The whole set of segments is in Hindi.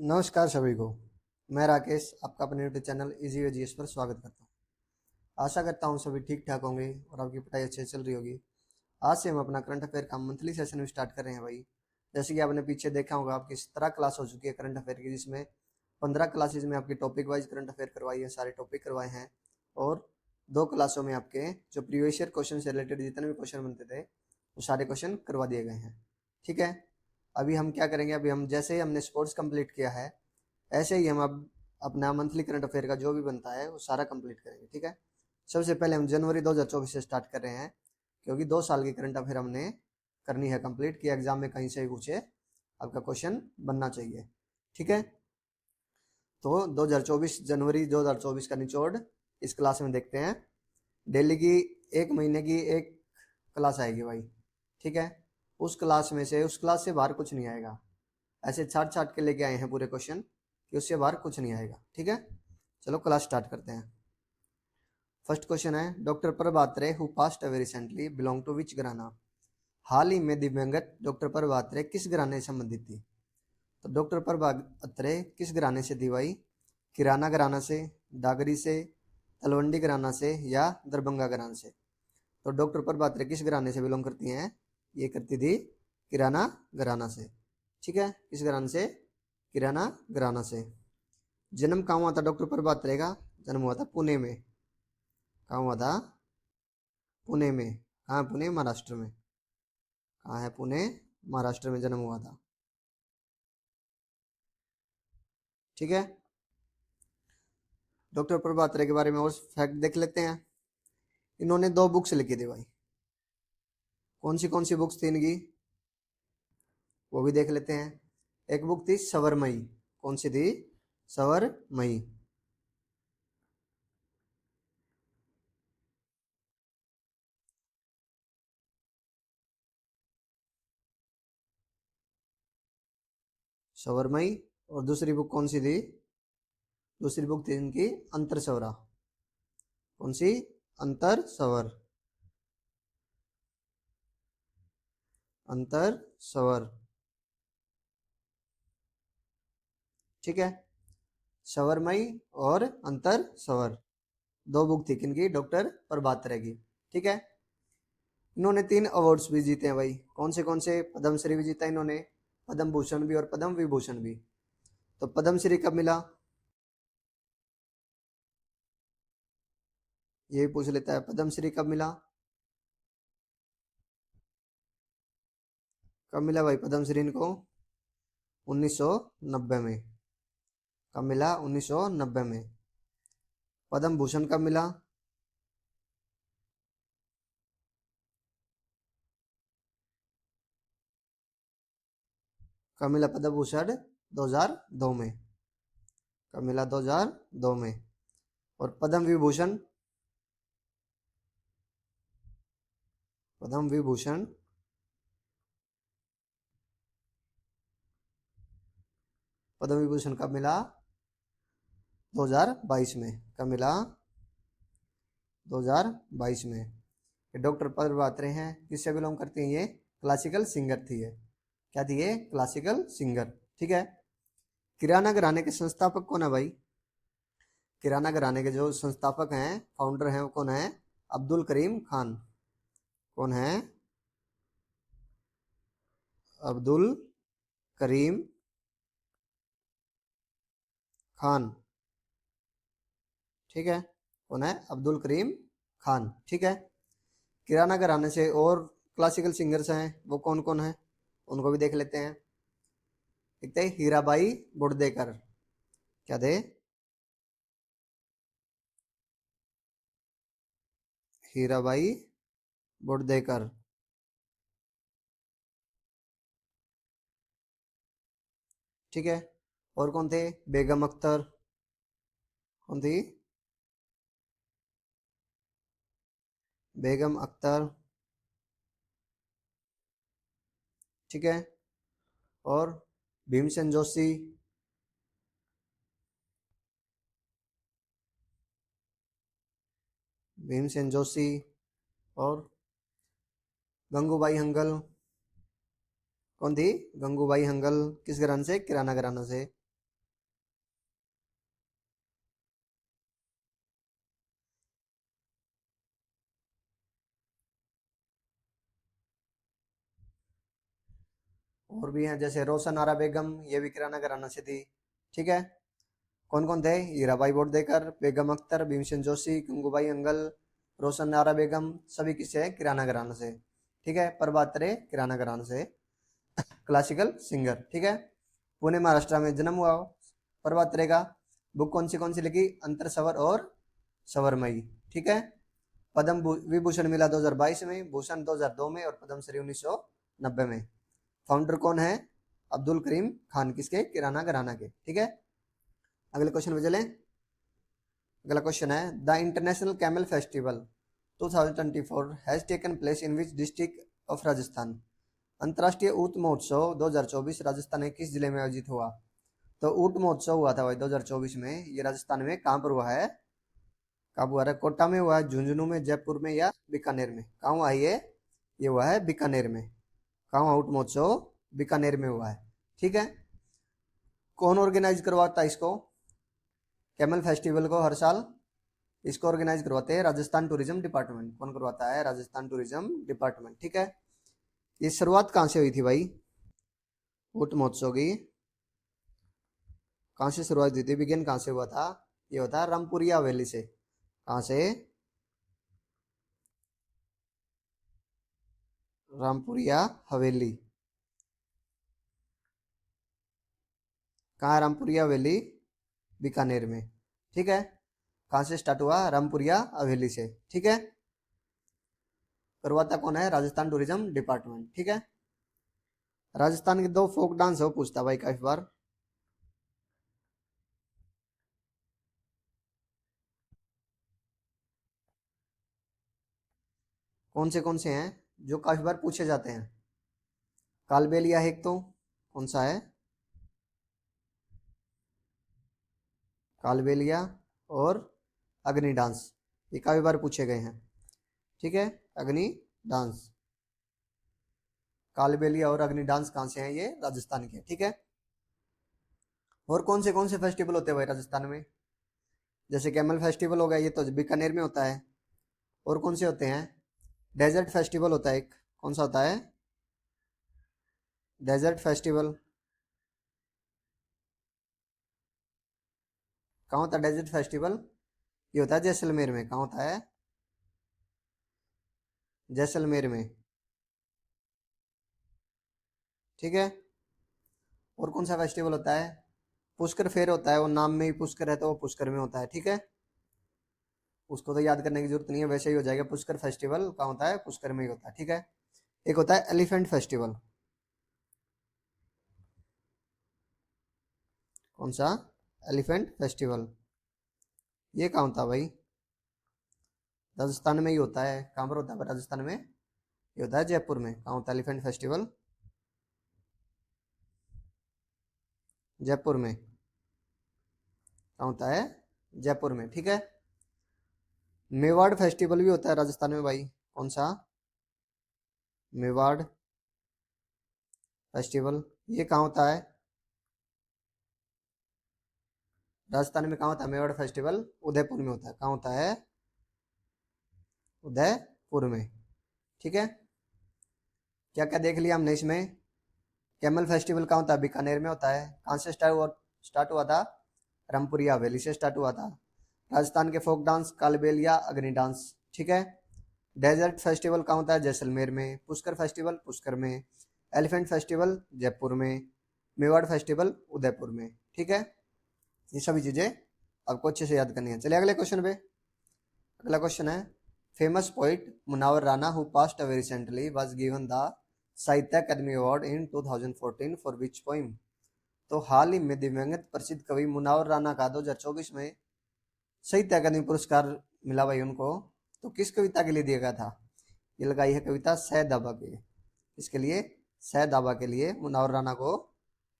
नमस्कार सभी को। मैं राकेश आपका अपने YouTube channel easy way GS पर स्वागत करता हूँ। आशा करता हूँ सभी ठीक ठाक होंगे और आपकी पढ़ाई अच्छे से चल रही होगी। आज से हम अपना करंट अफेयर का मंथली सेशन भी स्टार्ट कर रहे हैं भाई। जैसे कि आपने पीछे देखा होगा आपकी 17 क्लास हो चुकी है करंट अफेयर की, जिसमें 15 क्लासेज में आपकी टॉपिक वाइज करंट अफेयर करवाई है, सारे टॉपिक करवाए हैं। और 2 क्लासों में आपके जो प्रीवियस ईयर क्वेश्चन से रिलेटेड जितने भी क्वेश्चन बनते थे वो सारे क्वेश्चन करवा दिए गए हैं। ठीक है, अभी हम क्या करेंगे, अभी हम जैसे ही हमने स्पोर्ट्स कंप्लीट किया है ऐसे ही हम अब अपना मंथली करंट अफेयर का जो भी बनता है वो सारा कंप्लीट करेंगे। ठीक है, सबसे पहले हम जनवरी 2024 से स्टार्ट कर रहे हैं, क्योंकि 2 साल की करंट अफेयर हमने करनी है कंप्लीट, कि एग्जाम में कहीं से भी पूछे आपका क्वेश्चन बनना चाहिए। ठीक है, तो 2024 जनवरी 2024 का निचोड़ इस क्लास में देखते हैं। डेली की 1 महीने की एक क्लास आएगी भाई। ठीक है, उस क्लास में से उस क्लास से बाहर कुछ नहीं आएगा। ऐसे छाट छाट के लेके आए हैं पूरे क्वेश्चन कि उससे बाहर कुछ नहीं आएगा। ठीक है, चलो क्लास स्टार्ट करते हैं। फर्स्ट क्वेश्चन है, doctor Prabhat Ray who passed away recently belong to which gharana. हाल ही में दिवंगत डॉक्टर प्रभात रे किस घराने से संबंधित थी। तो डॉक्टर प्रभात रे किस घराने से थी भाई? किराना घराना से, डागरी से, तलवंडी घराना से या दरभंगा घराना से। तो डॉक्टर प्रभात रे किस घराने से बिलोंग करती हैं? ये करती थी किराना घराना से। ठीक है, किस घराने से? किराना घराना से। जन्म कहाँ हुआ था डॉक्टर प्रभात रे का? जन्म हुआ था पुणे में। कहाँ हुआ था? पुणे में। कहाँ? पुणे महाराष्ट्र में। कहाँ है? पुणे महाराष्ट्र में जन्म हुआ था। ठीक है, डॉक्टर प्रभात रे के बारे में और फैक्ट देख लेते हैं। इन्होंने 2 बुक्स लिखी थी भाई। कौन सी बुक्स थी इनकी वो भी देख लेते हैं। एक बुक थी सवरमई। कौन सी थी? सवरमई। सवरमई। और दूसरी बुक कौन सी थी? दूसरी बुक थी इनकी अंतर सवरा। कौन सी? अंतर सवर। अंतर सवर। ठीक है, सवरमई और अंतर सवर 2 बुक थी किनकी? डॉक्टर प्रभात रे की। ठीक है, इन्होंने 3 अवार्ड्स भी जीते हैं भाई। कौन से? पद्मश्री भी जीता इन्होंने, पद्म भूषण भी और पद्म विभूषण भी। तो पद्मश्री कब मिला ये भी पूछ लेता है, पद्मश्री कब मिला? कब मिला भाई पद्मश्री इनको? 1990 में। कब मिला? 1990 में। पद्म भूषण कब मिला? कब मिला पद्म भूषण? 2002 में। कब मिला? 2002 में। और पद्म विभूषण? पद्म विभूषण पद्म विभूषण कब मिला? 2022 में। कब मिला? 2022 में। ये डॉक्टर प्रभात रे हैं, किससे बिलोंग करती हैं ये? क्लासिकल सिंगर थी ये। क्या थी ये? Classical singer. ठीक है, किराना घराने के संस्थापक कौन है भाई? किराना घराने के जो संस्थापक हैं, फाउंडर हैं, वो कौन है? अब्दुल करीम खान। कौन है? अब्दुल करीम खान। ठीक है, कौन है? अब्दुल करीम खान। ठीक है, किराना घराने से और क्लासिकल सिंगर्स हैं, वो कौन कौन है उनको भी देख लेते हैं। देखते हैं, हीराबाई बुड़देकर। क्या थे? हीराबाई बुड़देकर। ठीक है, और कौन थे? बेगम अख्तर। कौन थी? बेगम अख्तर। ठीक है, और भीमसेन जोशी। भीमसेन जोशी। और गंगूबाई हंगल। कौन थी? गंगूबाई हंगल। किस घराने से? किराना घराना से। और भी हैं जैसे रोशन आरा बेगम, ये भी किराना घराना से थी। ठीक है। कौन कौन थे? हीराबाई बोरदेकर, बेगम अख्तर, भीमसेन जोशी, गंगूबाई अंगल, रोशन आरा बेगम, सभी किससे? किराना घराना से। ठीक है। प्रभात रे किराना घराना से, क्लासिकल सिंगर। ठीक है। पुणे महाराष्ट्र में जन्म हुआ प्रभात रे का। बुक कौन सी लिखी? अंतर सवर और सवरमयी। ठीक है। पद्म विभूषण मिला 2022 में, भूषण 2002 में और पद्मश्री 1990 में। फाउंडर कौन है? अब्दुल करीम खान, किसके? किराना घराना के। ठीक है। अगले क्वेश्चन पे चलें। अगला क्वेश्चन है, the international camel festival 2024 has taken place in which district of Rajasthan. अंतर्राष्ट्रीय ऊंट महोत्सव 2024 राजस्थान के किस जिले में आयोजित हुआ? तो ऊंट महोत्सव हुआ था भाई 2024 में, ये राजस्थान में कहाँ पर हुआ है? कब हुआ है? कोटा में हुआ है, झुंझुनू में, जयपुर में या बीकानेर में? कहाँ हुआ है ये हुआ है बीकानेर में। कहाँ हुआ ऊंट महोत्सव? बीकानेर में हुआ है। ठीक है। कौन ऑर्गेनाइज करवाता है इसको, कैमल फेस्टिवल को हर साल? इसको ऑर्गेनाइज करवाते हैं राजस्थान टूरिज्म डिपार्टमेंट। कौन करवाता है? Rajasthan tourism department. ठीक है। ये शुरुआत कहाँ से हुई थी भाई ऊंट महोत्सव की? कहाँ से शुरुआत हुई थी, बिगिन कहाँ से हुआ था? ये होता है रामपुरिया वैली से। कहाँ से? रामपुरिया हवेली। कहाँ? रामपुरिया वैली, बीकानेर में। ठीक है। कहाँ से स्टार्ट हुआ? रामपुरिया हवेली से। ठीक है। करवाता कौन है? Rajasthan tourism department. ठीक है। राजस्थान के दो फोक डांस हो पूछता भाई काफी बार। कौन से हैं जो काफी बार पूछे जाते हैं? कालबेलिया है एक, तो कौन सा है? कालबेलिया और अग्नि डांस, ये काफी बार पूछे गए हैं। ठीक है। अग्नि डांस, कालबेलिया और अग्नि डांस कहाँ से हैं? ये राजस्थान के। ठीक है। और कौन से फेस्टिवल होते हैं भाई राजस्थान में? जैसे कैमल फेस्टिवल हो गया, ये तो बीकानेर में होता है। और कौन से होते हैं? डेजर्ट फेस्टिवल होता है एक, कौन सा होता है? डेजर्ट फेस्टिवल कहाँ होता है? डेजर्ट फेस्टिवल ये होता है जैसलमेर में। कहाँ होता है? जैसलमेर में। ठीक है। और कौन सा फेस्टिवल होता है? पुष्कर फेयर होता है, वो नाम में ही पुष्कर है तो वो पुष्कर में होता है। ठीक है। उसको तो याद करने की जरूरत नहीं है, वैसे ही हो जाएगा। पुष्कर फेस्टिवल कहाँ होता है? पुष्कर में ही होता है। ठीक है। एक होता है एलिफेंट फेस्टिवल। कौन सा? एलिफेंट फेस्टिवल, ये कहाँ होता है भाई? राजस्थान में ही होता है। कहाँ पर होता है राजस्थान में? ये होता है जयपुर में। कहाँ होता है एलिफेंट फेस्टिवल? जयपुर में। कहाँ होता है? जयपुर में। ठीक है। मेवाड़ फेस्टिवल भी होता है राजस्थान में भाई। कौन सा? मेवाड़ फेस्टिवल, ये कहाँ होता है? राजस्थान में कहाँ होता है मेवाड़ फेस्टिवल? उदयपुर में होता है। कहाँ होता है? उदयपुर में। ठीक है। क्या क्या देख लिया हमने इसमें? कैमल फेस्टिवल कहाँ होता है? बीकानेर में होता है। कहाँ से स्टार्ट हुआ था? रामपुरिया हवेली से स्टार्ट हुआ था। राजस्थान के फोक डांस कालबेलिया, अग्नि डांस। ठीक है। डेजर्ट फेस्टिवल कहाँ होता है? जैसलमेर में। पुष्कर फेस्टिवल पुष्कर में। एलिफेंट फेस्टिवल जयपुर में। मेवाड़ फेस्टिवल उदयपुर में। ठीक है। ये सभी चीजें आपको अच्छे से याद करनी है। चलिए अगले क्वेश्चन पे। अगला क्वेश्चन है, famous poet Munawwar Rana who passed away recently was given the Sahitya Akademi award in 2014 for which poem. तो हाल ही में दिवंगत प्रसिद्ध कवि मुनावर राणा का 2024 में साहित्य अकादमी पुरस्कार मिला भाई उनको। तो किस कविता के लिए दिया गया था? ये लगाई है कविता सह दाबा के। इसके लिए सह दाबा के लिए मुनावर राणा को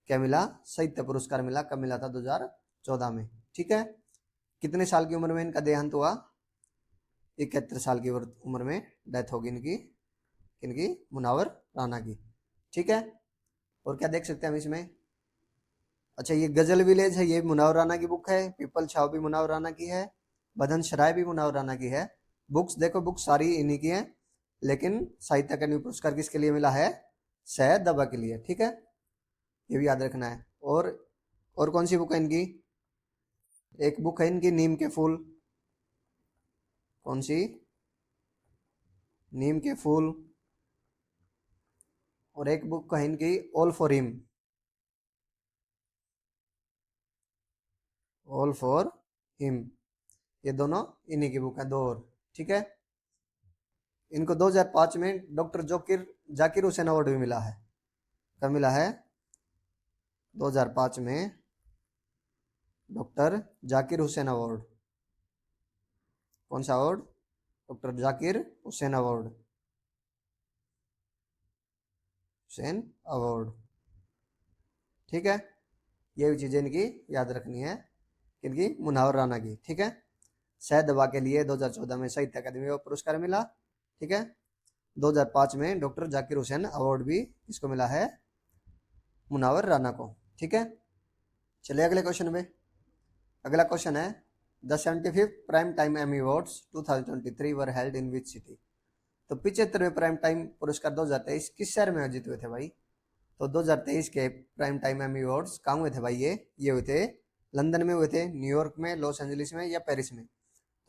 क्या मिला? साहित्य पुरस्कार मिला। कब मिला था? 2014 में। ठीक है। कितने साल की उम्र में इनका देहांत हुआ? 71 साल की उम्र में डेथ होगी इनकी। इनकी मुनावर राणा की। ठीक है। और क्या देख सकते हैं हम इसमें? अच्छा, ये गजल विलेज है, ये मुनावर राणा की बुक है। पीपल छाव भी मुनावर राणा की है। बदन शराय भी मुनावर राणा की है। बुक्स देखो, बुक्स सारी इन्हीं की हैं, लेकिन साहित्य अकादमी पुरस्कार किसके लिए मिला है? स दबा के लिए, ठीक है, ये भी याद रखना है। और कौन सी बुक है इनकी? एक बुक है इनकी नीम के फूल। कौन सी? नीम के फूल। और एक बुक है इनकी all for him. All for him, ये दोनों इन्हीं की बुक है, दो और, ठीक है। इनको 2005 में डॉक्टर जोकिर जाकिर हुसैन अवार्ड भी मिला है। कब मिला है? 2005 में डॉक्टर जाकिर हुसैन अवार्ड। कौन सा award? Doctor Zakir Hussain award. Hussain award, ठीक है। ये भी चीजें इनकी याद रखनी है, इनकी मुनावर राना की, ठीक है। शहद दवा के लिए 2014 में साहित्य अकादमी का पुरस्कार मिला, ठीक है। 2005 में डॉक्टर जाकिर हुसैन अवार्ड भी किसको मिला है? मुनावर राना को, ठीक है। चलिए अगले क्वेश्चन में। अगला क्वेश्चन है the 75th prime time Emmy awards 2023 were held in which city. तो 75वें प्राइम टाइम पुरस्कार 2023 किस शहर में आयोजित हुए थे भाई? तो 2023 के प्राइम टाइम एमी अवार्ड्स कहाँ हुए थे भाई? ये हुए थे लंदन में हुए थे, न्यूयॉर्क में, लॉस एंजलिस में या पेरिस में?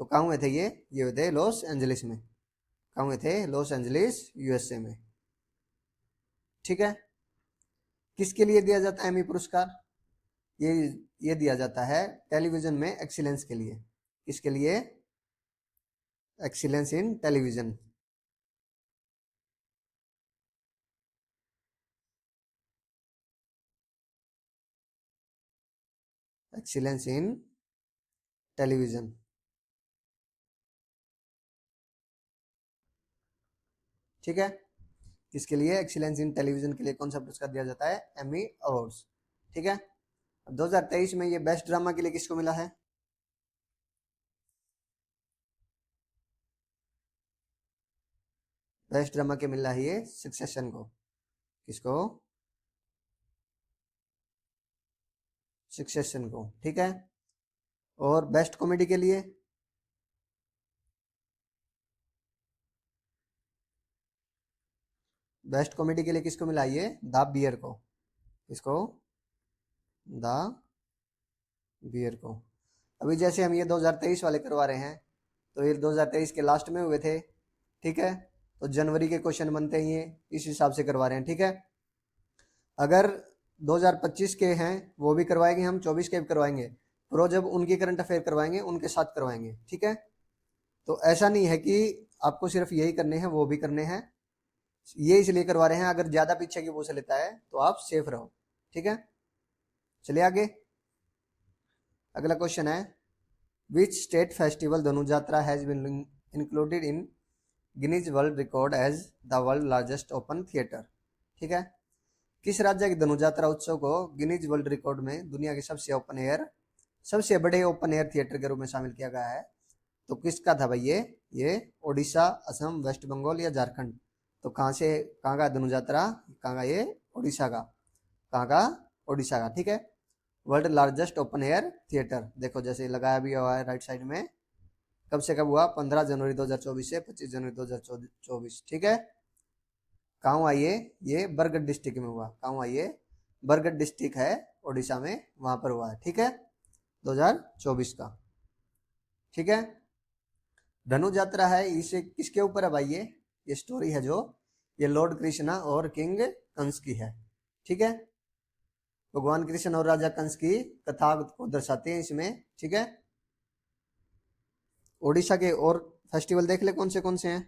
तो कहाँ हुए थे ये हुए थे लॉस एंजलिस में। कहाँ हुए थे? लॉस एंजलिस, यूएसए में, ठीक है। किसके लिए दिया जाता है एमी पुरस्कार? ये ये दिया जाता है टेलीविजन में एक्सीलेंस के लिए। किसके लिए? Excellence in television. Excellence in television, ठीक है। किसके लिए? एक्सीलेंस इन टेलीविजन के लिए कौन सा पुरस्कार दिया जाता है? एमी अवार्ड्स, ठीक है। 2023 में ये बेस्ट ड्रामा के लिए किसको मिला है? बेस्ट ड्रामा के मिला है ये सक्सेशन को। किसको? सक्सेशन को, ठीक है। और बेस्ट कॉमेडी के लिए? बेस्ट कॉमेडी के लिए किसको मिला ये? द बियर को। किसको? द बियर को। अभी जैसे हम ये 2023 वाले करवा रहे हैं, तो ये 2023 के लास्ट में हुए थे, ठीक है। तो जनवरी के क्वेश्चन बनते हैं, ये इस हिसाब से करवा रहे हैं, ठीक है। अगर 2025 के हैं वो भी करवाएंगे हम, 24 के भी करवाएंगे, प्रो जब उनकी करंट अफेयर करवाएंगे उनके साथ करवाएंगे, ठीक है। तो ऐसा नहीं है कि आपको सिर्फ यही करने हैं, वो भी करने हैं। ये इसलिए करवा रहे हैं, अगर ज्यादा पीछे की पूछ लेता है तो आप सेफ रहो, ठीक है। चलिए आगे। अगला क्वेश्चन है which state festival Dhanu Yatra has been included in Guinness world record as the world largest open theatre, ठीक है। किस राज्य की धनु यात्रा उत्सव को गिनीज वर्ल्ड रिकॉर्ड में दुनिया के सबसे बड़े ओपन एयर थिएटर के रूप में शामिल किया गया है? तो किसका था भाई ये ओडिशा, असम, वेस्ट बंगाल या झारखंड? तो कहाँ का धनु यात्रा? कहाँ का? ये ओडिशा का। कहाँ का? ओडिशा का, ठीक है। World largest open air theatre, देखो जैसे लगाया भी हुआ है राइट साइड में। कब से कब हुआ? 15 जनवरी 2024 से 25 जनवरी 2024, ठीक है। कहाँ हुआ ये बरगढ़ डिस्ट्रिक्ट में हुआ। कहाँ हुआ ये? बरगढ़ डिस्ट्रिक्ट है ओडिशा में, वहां पर हुआ है, ठीक है, 2024 का, ठीक है। धनु यात्रा है, इसे किसके ऊपर है भाई? ये स्टोरी है जो ये लॉर्ड कृष्णा और किंग कंस की है, ठीक है। भगवान कृष्ण और राजा कंस की कथा को दर्शाते हैं इसमें, ठीक है। ओडिशा के और फेस्टिवल देख ले कौन से हैं।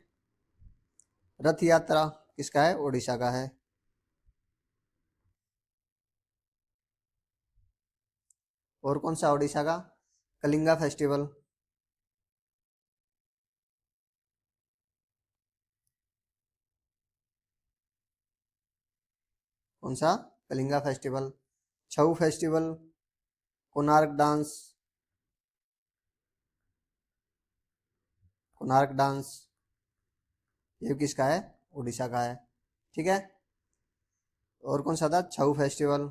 रथ यात्रा किसका है? ओडिशा का है। और कौन सा ओडिशा का? कलिंगा फेस्टिवल। कौन सा? Kalinga festival. Chhau festival, Konark dance, Konark dance ये किसका है? उड़ीसा का है, ठीक है। और कौन सा था? छऊ फेस्टिवल,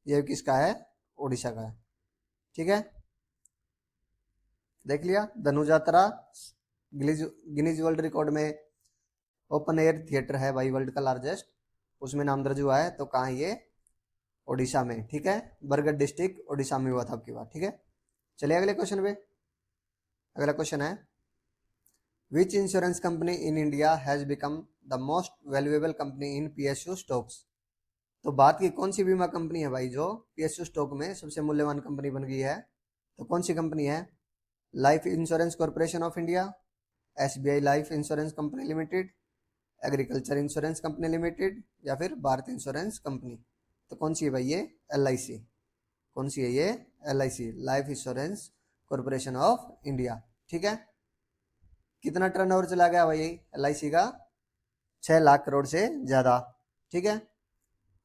ये किसका है? उड़ीसा का है, ठीक है। देख लिया धनु यात्रा गिनीज वर्ल्ड रिकॉर्ड में ओपन एयर थिएटर है भाई वर्ल्ड का लार्जेस्ट, उसमें नाम दर्ज हुआ है। तो कहाँ है ये? ओडिशा में, ठीक है। बरगढ़ डिस्ट्रिक्ट ओडिशा में हुआ था आपकी बात, ठीक है। चलिए अगले क्वेश्चन पे। अगला क्वेश्चन है, which insurance company in India has become the most valuable company in PSU stocks. तो बात की कौन सी बीमा कंपनी है भाई जो पीएसयू स्टॉक में सबसे मूल्यवान कंपनी बन गई है? तो कौन सी कंपनी है? Life insurance corporation of India, SBI life insurance company limited, agriculture insurance company limited, या फिर भारत इंश्योरेंस कंपनी। तो कौन सी है भाई ये? एलआईसी। कौन सी है ये? LIC life insurance corporation of India, ठीक है। कितना टर्नओवर चला गया भाई एलआईसी का? 6 लाख करोड़ से ज्यादा, ठीक है।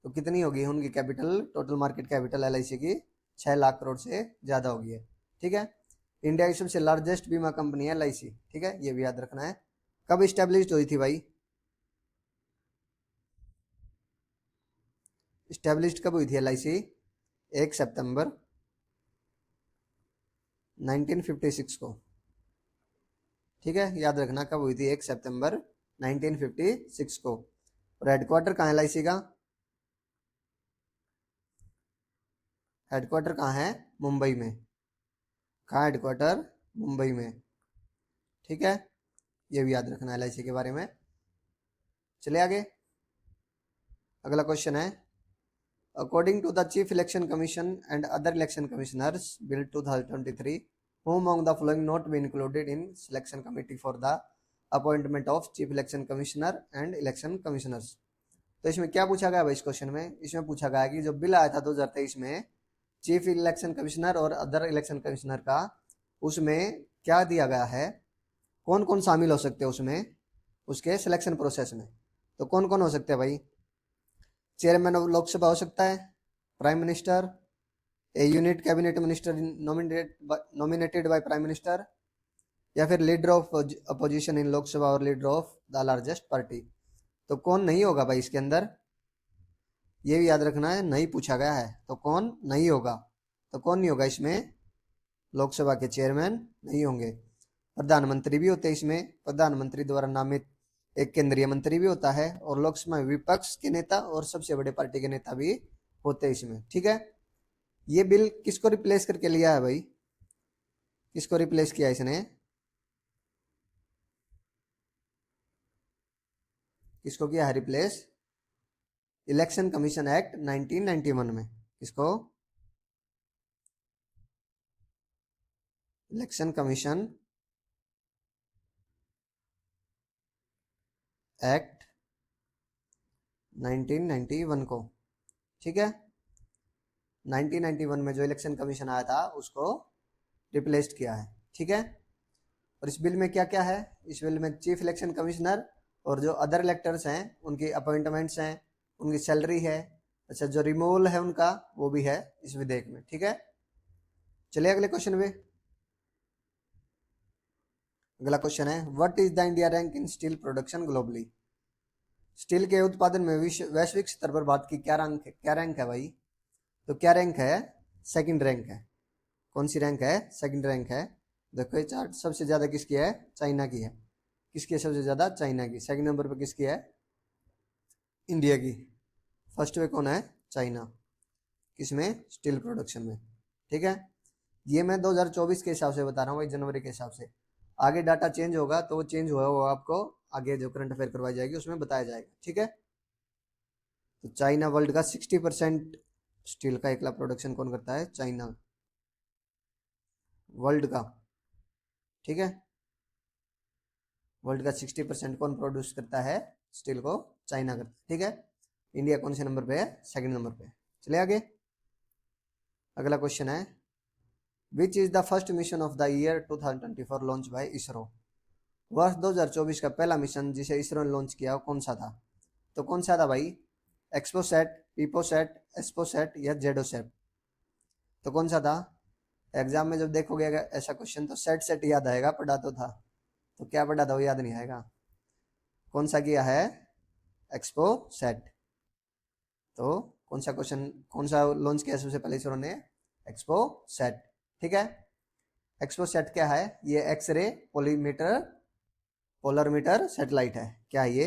तो कितनी होगी उनकी capital, total market capital LIC की? 6 लाख करोड़ से ज्यादा होगी है, ठीक है। इंडिया की सबसे लार्जेस्ट बीमा कंपनी है एलआईसी, ठीक है, ये भी याद रखना है। कब स्टैब्लिश हुई थी भाई? स्टैब्लिश कब हुई थी एलआईसी? 1 सितंबर 1956 को, ठीक है, याद रखना कब हुई थी? 1 सितंबर 1956 को। और हेडक्वार्टर कहाँ है एलआईसी का? हेडक्वार्टर कहाँ है? मुंबई में। कहाँ हेडक्वार्टर? मुंबई में, ठीक है। ये भी याद रखना एलआईसी के बारे में। चलिए आगे। अगला क्वेश्चन है, according to the chief election commission and other election commissioners bill 2023, whom among the following not be included in selection committee for the appointment of chief election commissioner and election commissioners। तो इसमें क्या पूछा गया भाई इस क्वेश्चन में? इसमें पूछा गया कि जो बिल आया था 2023 में चीफ इलेक्शन कमिश्नर और अदर इलेक्शन कमिश्नर का, उसमें क्या दिया गया है, कौन कौन शामिल हो सकते हैं उसमें, उसके सिलेक्शन प्रोसेस में। तो कौन कौन हो सकते हैं भाई? चेयरमैन ऑफ लोकसभा हो सकता है, prime minister, a union cabinet minister nominated by prime minister, या फिर leader of opposition in Lok Sabha और leader of the largest party. तो कौन नहीं होगा भाई इसके अंदर? ये भी याद रखना है, नहीं पूछा गया है। तो कौन नहीं होगा? तो कौन नहीं होगा इसमें? लोकसभा के चेयरमैन नहीं होंगे। प्रधानमंत्री भी होते हैं इसमें, प्रधानमंत्री द्वारा नामित एक केंद्रीय मंत्री भी होता है, और लोकसभा में विपक्ष के नेता और सबसे बड़े पार्टी के नेता भी होते हैं इसमें, ठीक है। ये बिल किसको रिप्लेस करके लिया है भाई? किसको रिप्लेस किया इसने? किसको किया है रिप्लेस? इलेक्शन कमीशन एक्ट 1991 में। किसको? इलेक्शन कमीशन एक्ट 1991 को, ठीक है। 1991 में जो इलेक्शन कमीशन आया था उसको रिप्लेस किया है, ठीक है। और इस बिल में क्या क्या है? इस बिल में चीफ इलेक्शन कमिश्नर और जो अदर इलेक्टर्स हैं उनकी अपॉइंटमेंट्स हैं, उनकी सैलरी है, अच्छा जो रिमूवल है उनका वो भी है इस विधेयक में, ठीक है। चलिए अगले क्वेश्चन पे। अगला क्वेश्चन है, what is the India rank in steel production globally. Steel के उत्पादन में वैश्विक स्तर पर बात की क्या रैंक है भाई? तो क्या रैंक है? सेकंड रैंक है। कौन सी रैंक है? सेकंड रैंक है। देखो ये चार्ट, सबसे ज्यादा किसकी है? चाइना की है। किसकी है सबसे ज्यादा? चाइना की। सेकंड नंबर पर किसकी है? इंडिया की। फर्स्ट पे कौन है? चाइना। किसमें? स्टील प्रोडक्शन में, ठीक है। ये मैं 2024 के हिसाब से बता रहा हूँ भाई, जनवरी के हिसाब से। आगे डाटा चेंज होगा तो वो चेंज हुआ वो आपको आगे जो करंट अफेयर करवाई जाएगी उसमें बताया जाएगा, ठीक है। तो चाइना वर्ल्ड का 60% स्टील का एकला प्रोडक्शन कौन करता है? चाइना, वर्ल्ड का, ठीक है। वर्ल्ड का 60% कौन प्रोड्यूस करता है? स्टील को चाइना करता है, ठीक है। इंडिया कौन से नंबर पे है? सेकंड नंबर पे। चलिए आगे। अगला क्वेश्चन है, which is the first mission of the year 2024 launch by ISRO. वर्ष 2024 का पहला मिशन जिसे इसरो ने लॉन्च किया वो कौन सा था? तो कौन सा था भाई? एक्सपोसैट, पीपोसैट, एस्पोसैट या जेडोसैट। तो कौन सा था? एग्जाम में जब देखोगे अगर ऐसा क्वेश्चन तो सेट सेट याद आएगा, पढ़ा तो था, तो क्या पढ़ा था वो याद नहीं आएगा। कौन सा किया है? एक्सपोसैट। तो कौन सा क्वेश्चन, कौन सा लॉन्च किया सबसे पहले इसरो ने? एक्सपोसैट, ठीक है। एक्सपोसैट क्या है? ये एक्सरे पोलीमीटर पोलरीमीटर सैटेलाइट है, क्या ये?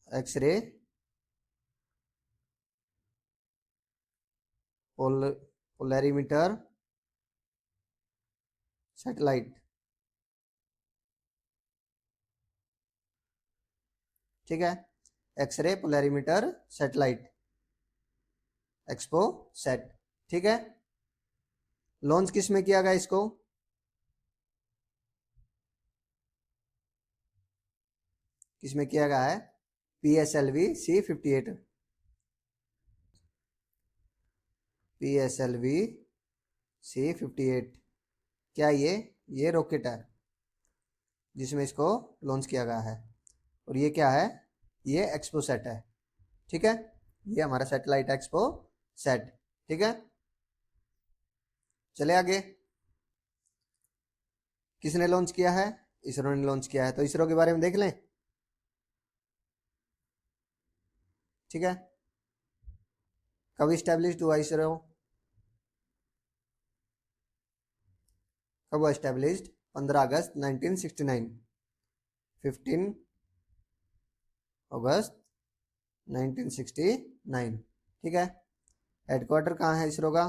एक्सरे पोलरीमीटर सैटेलाइट, ठीक है। X-ray polarimeter satellite, XPoSat, ठीक है। लॉन्च किस में किया गया इसको? किस में किया गया है? PSLV C-58, PSLV C-58, क्या ये रॉकेट है जिसमें इसको लॉन्च किया गया है। और ये क्या है? ये एक्सपो सेट है, ठीक है। ये हमारा सैटेलाइट एक्सपो सेट, ठीक है। चले आगे, किसने लॉन्च किया है? इसरो ने लॉन्च किया है। तो इसरो के बारे में देख लें, ठीक है। कब इस्टेब्लिश हुआ इसरो? कब हुआ इस्टेब्लिश्ड? 15 अगस्त 1969, 15 अगस्त 1969, ठीक है। हेडक्वार्टर कहाँ है इसरो का?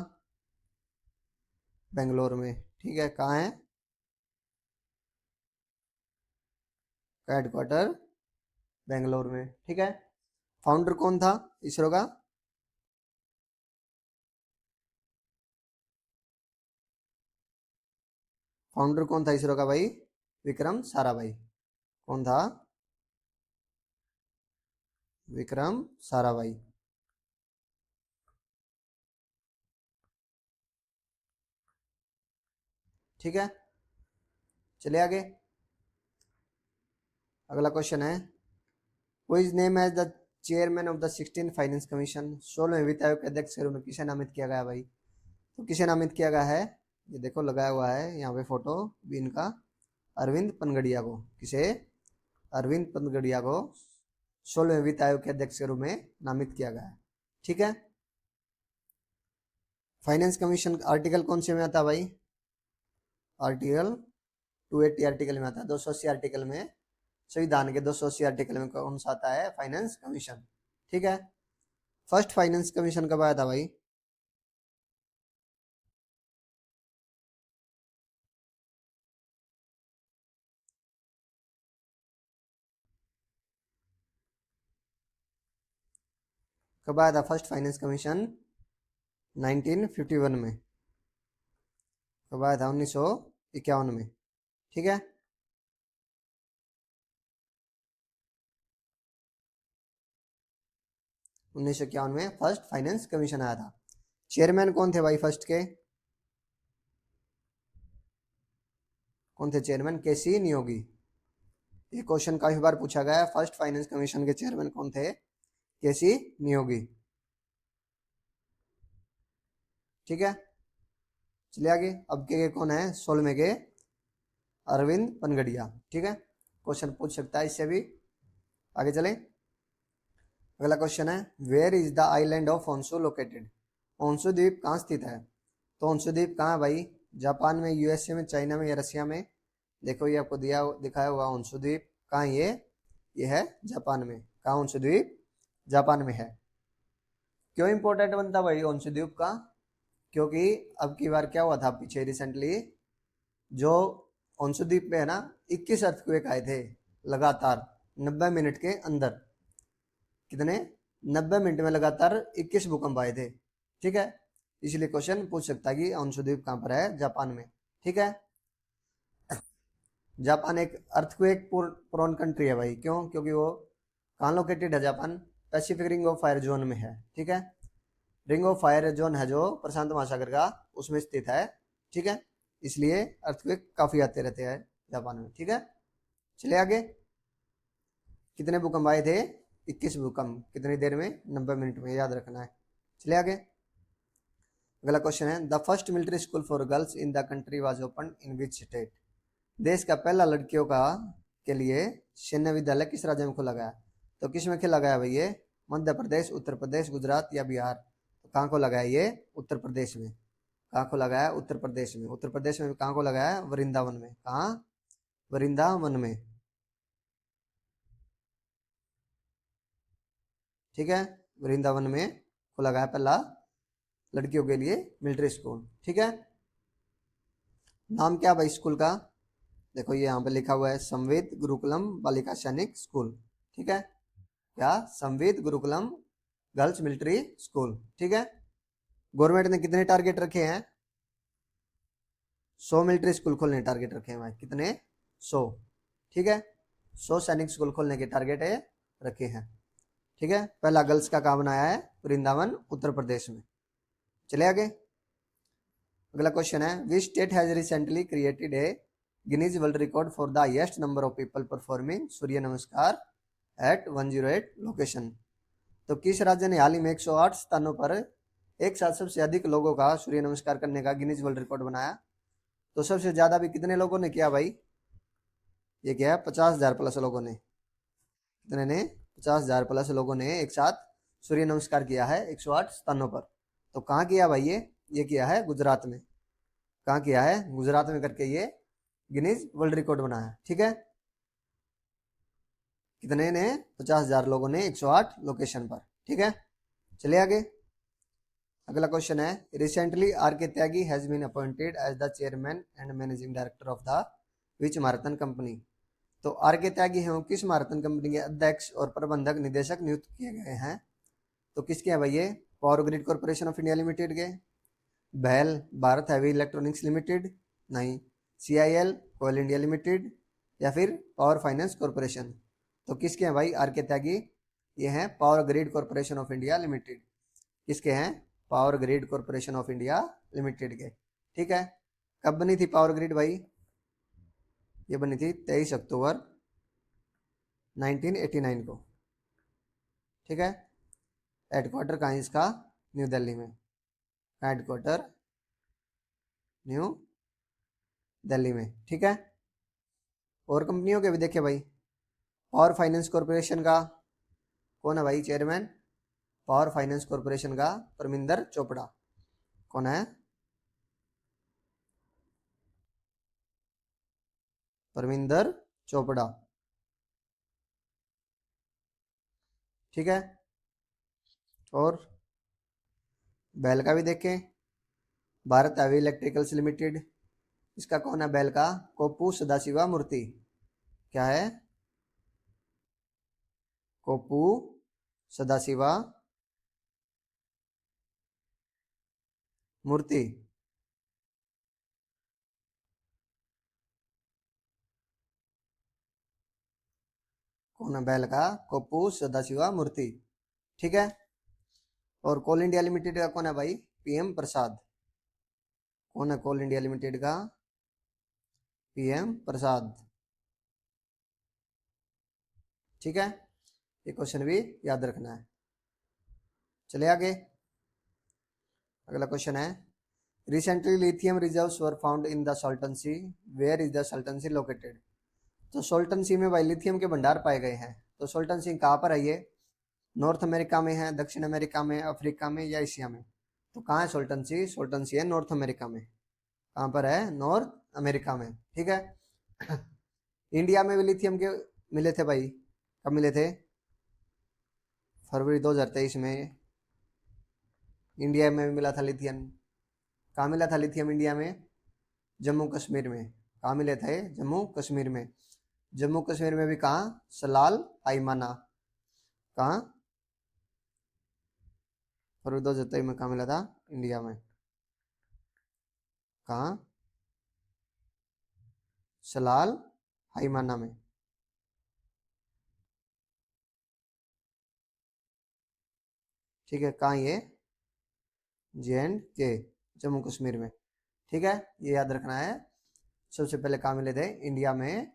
बेंगलोर में, ठीक है। कहाँ है हेडक्वार्टर? बेंगलोर में, ठीक है। फाउंडर कौन था इसरो का? फाउंडर कौन था इसरो का भाई? विक्रम साराभाई। कौन था? विक्रम साराभाई, ठीक है। चलिए आगे, अगला क्वेश्चन है, who is name as the chairman of the 16 finance commission? 16वें वित्त आयोग के अध्यक्ष के रूप में किसे नामित किया गया भाई? तो किसे नामित किया गया है? ये देखो लगाया हुआ है यहाँ पे फोटो भी इनका, अरविंद पनगड़िया को। किसे? अरविंद पनगड़िया को 16वें वित्त आयोग के अध्यक्ष के रूप में नामित किया गया है, ठीक है। फाइनेंस कमीशन आर्टिकल कौन से में आता है भाई? आर्टिकल 280 आर्टिकल में आता है। 280 आर्टिकल में, संविधान के 280 आर्टिकल में कौन सा आता है? फाइनेंस कमीशन, ठीक है। फर्स्ट फाइनेंस कमीशन कब आया था भाई? कब आया था फर्स्ट फाइनेंस कमीशन? 1951 में। कब आया था? 1951 में, ठीक है। 1951 में फर्स्ट फाइनेंस कमीशन आया था। चेयरमैन कौन थे भाई फर्स्ट के? कौन थे चेयरमैन? केसी नियोगी। ये क्वेश्चन काफी बार पूछा गया है, फर्स्ट फाइनेंस कमीशन के चेयरमैन कौन थे? केसी नियोगी, ठीक है। चलिए आगे, अब के कौन है? 16वें के अरविंद पनगड़िया, ठीक है। क्वेश्चन पूछ सकता है इससे भी। आगे चले, अगला क्वेश्चन है, where is the island of Honshu located? Honshu द्वीप कहाँ स्थित है? तो होन्शु द्वीप कहाँ है भाई? जापान में, यूएसए में, चाइना में या रसिया में? देखो ये आपको दिखाया हुआ होन्शु द्वीप कहाँ? ये है जापान में। कहाँ होन्शु द्वीप? जापान में है। क्यों इंपॉर्टेंट बनता भाई होन्शु द्वीप का? क्योंकि अब की बार क्या हुआ था पीछे रिसेंटली, जो होन्शु द्वीप पे है ना, 21 अर्थक्वेक आए थे लगातार 90 मिनट के अंदर। कितने? 90 मिनट में लगातार 21 भूकंप आए थे, ठीक है। इसलिए क्वेश्चन पूछ सकता है कि होन्शु द्वीप कहाँ पर है? जापान में, ठीक है। जापान एक अर्थक्वेक प्रोन कंट्री है भाई। क्यों? क्योंकि वो कहाँ लोकेटेड है Japan? Pacific ring of fire zone में है, ठीक है। रिंग ऑफ फायर जोन है जो प्रशांत महासागर का, उसमें स्थित है, ठीक है। इसलिए अर्थक्वेक काफी आते रहते हैं जापान में, ठीक है। चलिए आगे, कितने भूकंप आए थे? 21 भूकंप। कितनी देर में? 90 मिनट में, याद रखना है। चलिए आगे, अगला क्वेश्चन है, the first military school for girls in the country was open in which state? देश का पहला लड़कियों का के लिए सैन्य विद्यालय किस राज्य में खोला गया? तो किस में खोला गया भाई ये? मध्य प्रदेश, उत्तर प्रदेश, गुजरात या बिहार? तो कहाँ खोला गया ये? उत्तर प्रदेश में, कहाँ खोला गया है? उत्तर प्रदेश में। उत्तर प्रदेश में कहाँ खोला गया है? वृंदावन में। कहाँ? वृंदावन में। ठीक है, वृंदावन में खोला गया पहला लड़कियों के लिए मिलिट्री स्कूल। ठीक है, नाम क्या भाई स्कूल का? देखो ये यहाँ पे लिखा हुआ है, संवेद गुरुकुलम बालिका सैनिक स्कूल। ठीक है, क्या? संवेद गुरुकुलम गर्ल्स मिलिट्री स्कूल। ठीक है, गवर्नमेंट ने कितने टारगेट रखे हैं? 100 मिलिट्री स्कूल खोलने टारगेट रखे हैं भाई। कितने? 100। ठीक है, 100 सैनिक स्कूल खोलने के टारगेट है रखे हैं। ठीक है, पहला गर्ल्स का कहाँ बनाया है? वृंदावन उत्तर प्रदेश में। चले आगे, अगला क्वेश्चन है, which state has recently created a Guinness world record for the highest number of people performing Surya Namaskar at 108 location. तो किस राज्य ने हाल ही में 108 स्थानों पर एक साथ सबसे अधिक लोगों का सूर्य नमस्कार करने का गिनीज वर्ल्ड रिकॉर्ड बनाया? तो सबसे ज्यादा भी कितने लोगों ने किया भाई? ये क्या है? 50,000 प्लस लोगों ने। कितने ने? 50,000 प्लस लोगों ने एक साथ सूर्य नमस्कार किया है 108 स्थानों पर। तो कहाँ किया भाई? ये किया है गुजरात में। कहाँ किया है? गुजरात में करके ये गिनीज वर्ल्ड रिकॉर्ड बनाया। ठीक है, कितने ने? 50,000 लोगों ने 108 लोकेशन पर। ठीक है, चलिए आगे, अगला क्वेश्चन है, recently R K Tyagi has been appointed as the chairman and managing director of the which marathon company. तो आर के त्यागी हैं किस मैराथन कंपनी के अध्यक्ष और प्रबंधक निदेशक नियुक्त किए गए हैं? तो किसके हैं भाई ये? Power grid corporation of India limited के, बैल भारत हैवी इलेक्ट्रॉनिक्स लिमिटेड, नहीं, CIL कोयल इंडिया लिमिटेड, या फिर पावर फाइनेंस कॉर्पोरेशन। तो किसके हैं भाई आर के त्यागी? ये हैं power grid corporation of India limited. किसके हैं? Power grid corporation of India limited के। ठीक है, कब बनी थी पावर ग्रिड भाई? ये बनी थी 23 अक्टूबर 1989 को। ठीक है, हेडक्वार्टर कहाँ है इसका? न्यू दिल्ली में। हेडक्वार्टर न्यू दिल्ली में। ठीक है, और कंपनियों के भी देखे भाई, पावर फाइनेंस कॉर्पोरेशन का कौन है भाई चेयरमैन? पावर फाइनेंस कॉर्पोरेशन का परमिंदर चोपड़ा। कौन है? परमिंदर चोपड़ा। ठीक है, और बैल का भी देखें, भारत हैवी इलेक्ट्रिकल्स लिमिटेड, इसका कौन है बैल का? कोप्पू सदाशिवा मूर्ति। क्या है? कोप्पू सदाशिवा मूर्ति। कौन है बैल का? कोप्पू सदाशिवा मूर्ति। ठीक है, और कोल इंडिया लिमिटेड का कौन है भाई? PM प्रसाद। कौन है कोल इंडिया लिमिटेड का? PM प्रसाद। ठीक है, ये क्वेश्चन भी याद रखना है। चलिए आगे, अगला क्वेश्चन है, recently lithium reserves were found in the Salton Sea, where is the Salton Sea located. तो सॉल्टन सी में भाई लिथियम के भंडार पाए गए हैं। तो सॉल्टन सी कहाँ पर है ये? नॉर्थ अमेरिका में है, दक्षिण अमेरिका में, अफ्रीका में, या एशिया में? तो कहाँ है सॉल्टन सी? सॉल्टन सी है नॉर्थ अमेरिका में। कहाँ पर है? नॉर्थ अमेरिका में। ठीक है, इंडिया में भी लिथियम के मिले थे भाई। कब मिले थे? फरवरी 2023 में इंडिया में भी मिला था लिथियम। कहाँ मिला था लिथियम इंडिया में? जम्मू कश्मीर में। कहाँ मिले थे? जम्मू कश्मीर में। जम्मू कश्मीर में भी कहाँ? सलाल हाइमाना। कहाँ? फरवरी 2023 में कहाँ मिला था? इंडिया में। कहाँ? सलाल हाइमाना में। ठीक है, कहाँ ये? JNK, जम्मू कश्मीर में। ठीक है, ये याद रखना है। सबसे पहले कहाँ मिले थे? इंडिया में।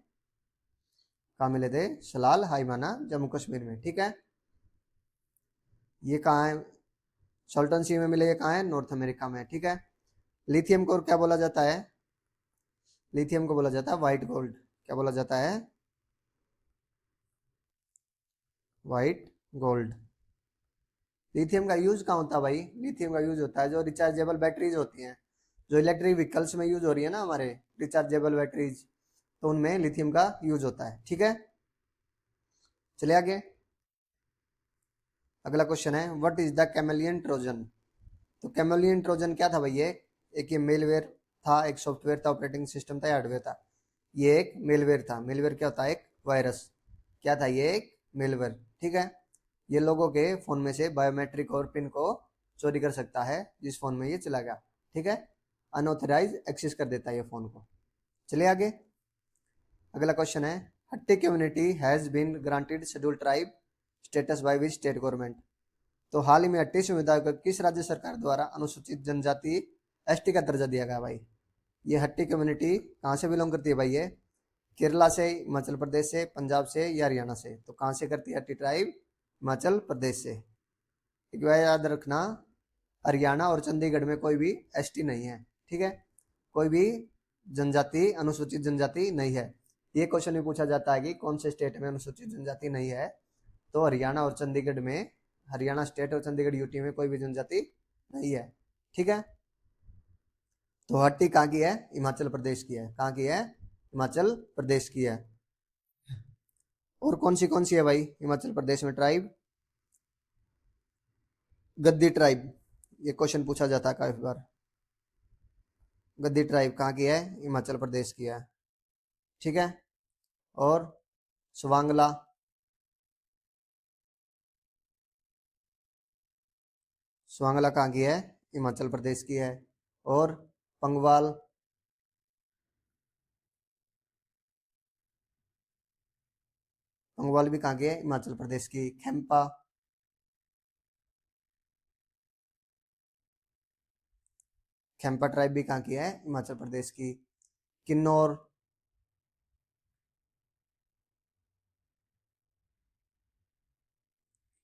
कहाँ मिले थे? सलाल हाइमाना, जम्मू कश्मीर में। ठीक है, ये कहाँ है? सॉल्टन सी में मिले। ये कहाँ है? नॉर्थ अमेरिका में। ठीक है, लिथियम को क्या बोला जाता है? लिथियम को बोला जाता है व्हाइट गोल्ड। क्या बोला जाता है? White gold. लिथियम का यूज कहाँ होता है भाई? लिथियम का यूज होता है जो रिचार्जेबल बैटरीज होती हैं, जो इलेक्ट्रिक व्हीकल्स में यूज हो रही है ना हमारे रिचार्जेबल बैटरीज, तो उनमें लिथियम का यूज होता है। ठीक है, चलिए आगे। अगला क्वेश्चन है what is the chameleon Trojan. तो कैमेलियन ट्रोजन क्या था भाई? ये एक ये मेलवेयर था, एक सॉफ्टवेयर था, ऑपरेटिंग सिस्टम था, हार्डवेयर था। ये एक मेलवेयर था। मेलवेयर क्या होता है? एक वायरस। क्या था ये? एक मेलवेयर। ठीक है, ये लोगों के फोन में से बायोमेट्रिक और पिन को चोरी कर सकता है जिस फोन में ये चला गया। ठीक है, अनऑथराइज एक्सेस कर देता है ये फोन को। चलिए आगे। अगला क्वेश्चन है Hatti community has been granted schedule tribe status by which state government. तो हाल ही में हट्टी समुदाय को किस राज्य सरकार द्वारा अनुसूचित जनजाति एसटी का दर्जा दिया गया भाई? ये हट्टी कम्युनिटी कहाँ से बिलोंग करती है भाई? ये केरला से, हिमाचल प्रदेश से, पंजाब से या हरियाणा से? तो कहाँ से करती है हट्टी ट्राइब? हिमाचल प्रदेश से। एक बार याद रखना, हरियाणा और चंडीगढ़ में कोई भी एसटी नहीं है। ठीक है, कोई भी जनजाति, अनुसूचित जनजाति नहीं है। ये क्वेश्चन भी पूछा जाता है कि कौन से स्टेट में अनुसूचित जनजाति नहीं है, तो हरियाणा और चंडीगढ़ में, हरियाणा स्टेट और चंडीगढ़ यूटी में कोई भी जनजाति नहीं है। ठीक है, तो हट्टी कहाँ की है? हिमाचल प्रदेश की है। कहाँ की है? हिमाचल प्रदेश की है। और कौन सी है भाई हिमाचल प्रदेश में ट्राइब? गद्दी ट्राइब। ये क्वेश्चन पूछा जाता है काफी बार। गद्दी ट्राइब कहाँ की है? हिमाचल प्रदेश की है। ठीक है, और स्वांगला, स्वांगला कहाँ की है? हिमाचल प्रदेश की है। और पंगवाल, पंगवाल भी कहाँ की है? हिमाचल प्रदेश की। खेम्पा, खेम्पा ट्राइब भी कहाँ की है? हिमाचल प्रदेश की। किन्नौर,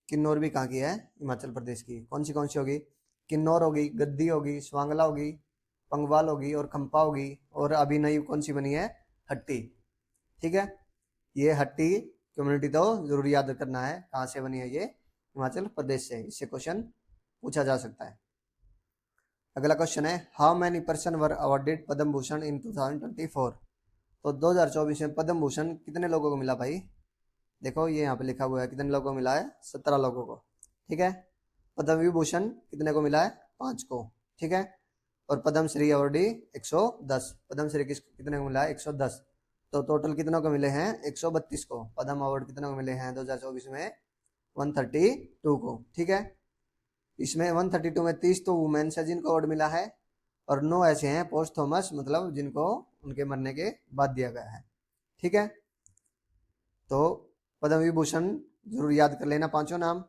किन्नौर भी कहाँ की है? हिमाचल प्रदेश की। कौन सी होगी? किन्नौर होगी, गद्दी होगी, स्वांगला होगी, पंगवाल होगी और खंपा होगी। और अभी नई कौन सी बनी है? हट्टी। ठीक है, ये हट्टी कम्युनिटी तो जरूर याद करना है, कहाँ से बनी है? ये हिमाचल प्रदेश से। इससे क्वेश्चन पूछा जा सकता है। अगला क्वेश्चन है how many person were awarded Padma Bhushan in 2024। तो 2024 में पद्म भूषण कितने लोगों को मिला भाई? देखो ये यहाँ पे लिखा हुआ है कितने लोगों को मिला है? 17 लोगों को। ठीक है, पद्म विभूषण कितने को मिला है? 5 को। ठीक है, और पद्म श्री अवार्डी 110। पद्म श्री कितने को मिला है? 110। तो टोटल कितनों को मिले हैं? 132 को। पद्म अवार्ड कितनों को मिले हैं 2024 में? 132 को। ठीक है, इसमें 132 में 30 तो वुमेन्स है जिनको अवार्ड मिला है, और 9 ऐसे हैं पोस्ट थॉमस, मतलब जिनको उनके मरने के बाद दिया गया है। ठीक है, तो पद्म विभूषण जरूर याद कर लेना पांचों नाम।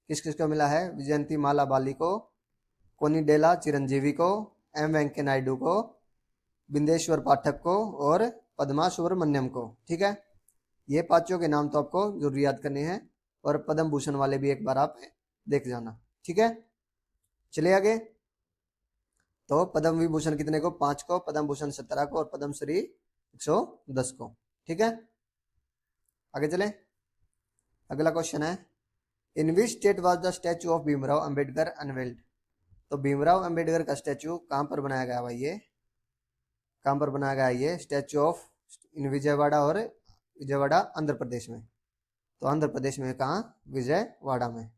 किस किस को मिला है? विजयंती माला बाली को, कोनिडेला चिरंजीवी को, एम वेंकैया नायडू को, बिंदेश्वर पाठक को और पद्मा सुब्रमण्यम को। ठीक है, ये पांचों के नाम तो आपको जरूर याद करने हैं, और पद्म भूषण वाले भी एक बार आप देख जाना। ठीक है, चलिए आगे। तो पद्म विभूषण कितने को? 5 को, पद्म भूषण 17 को और पद्म श्री 110 को। ठीक है, आगे चले। अगला क्वेश्चन है in which state was the statue of Bhimrao Ambedkar unveiled. तो भीमराव अंबेडकर का स्टैचू कहाँ पर बनाया गया भाई? ये कहाँ पर बनाया गया? ये स्टैचू ऑफ इन विजयवाड़ा, और विजयवाड़ा आंध्र प्रदेश में। तो आंध्र प्रदेश में कहाँ? विजयवाड़ा में।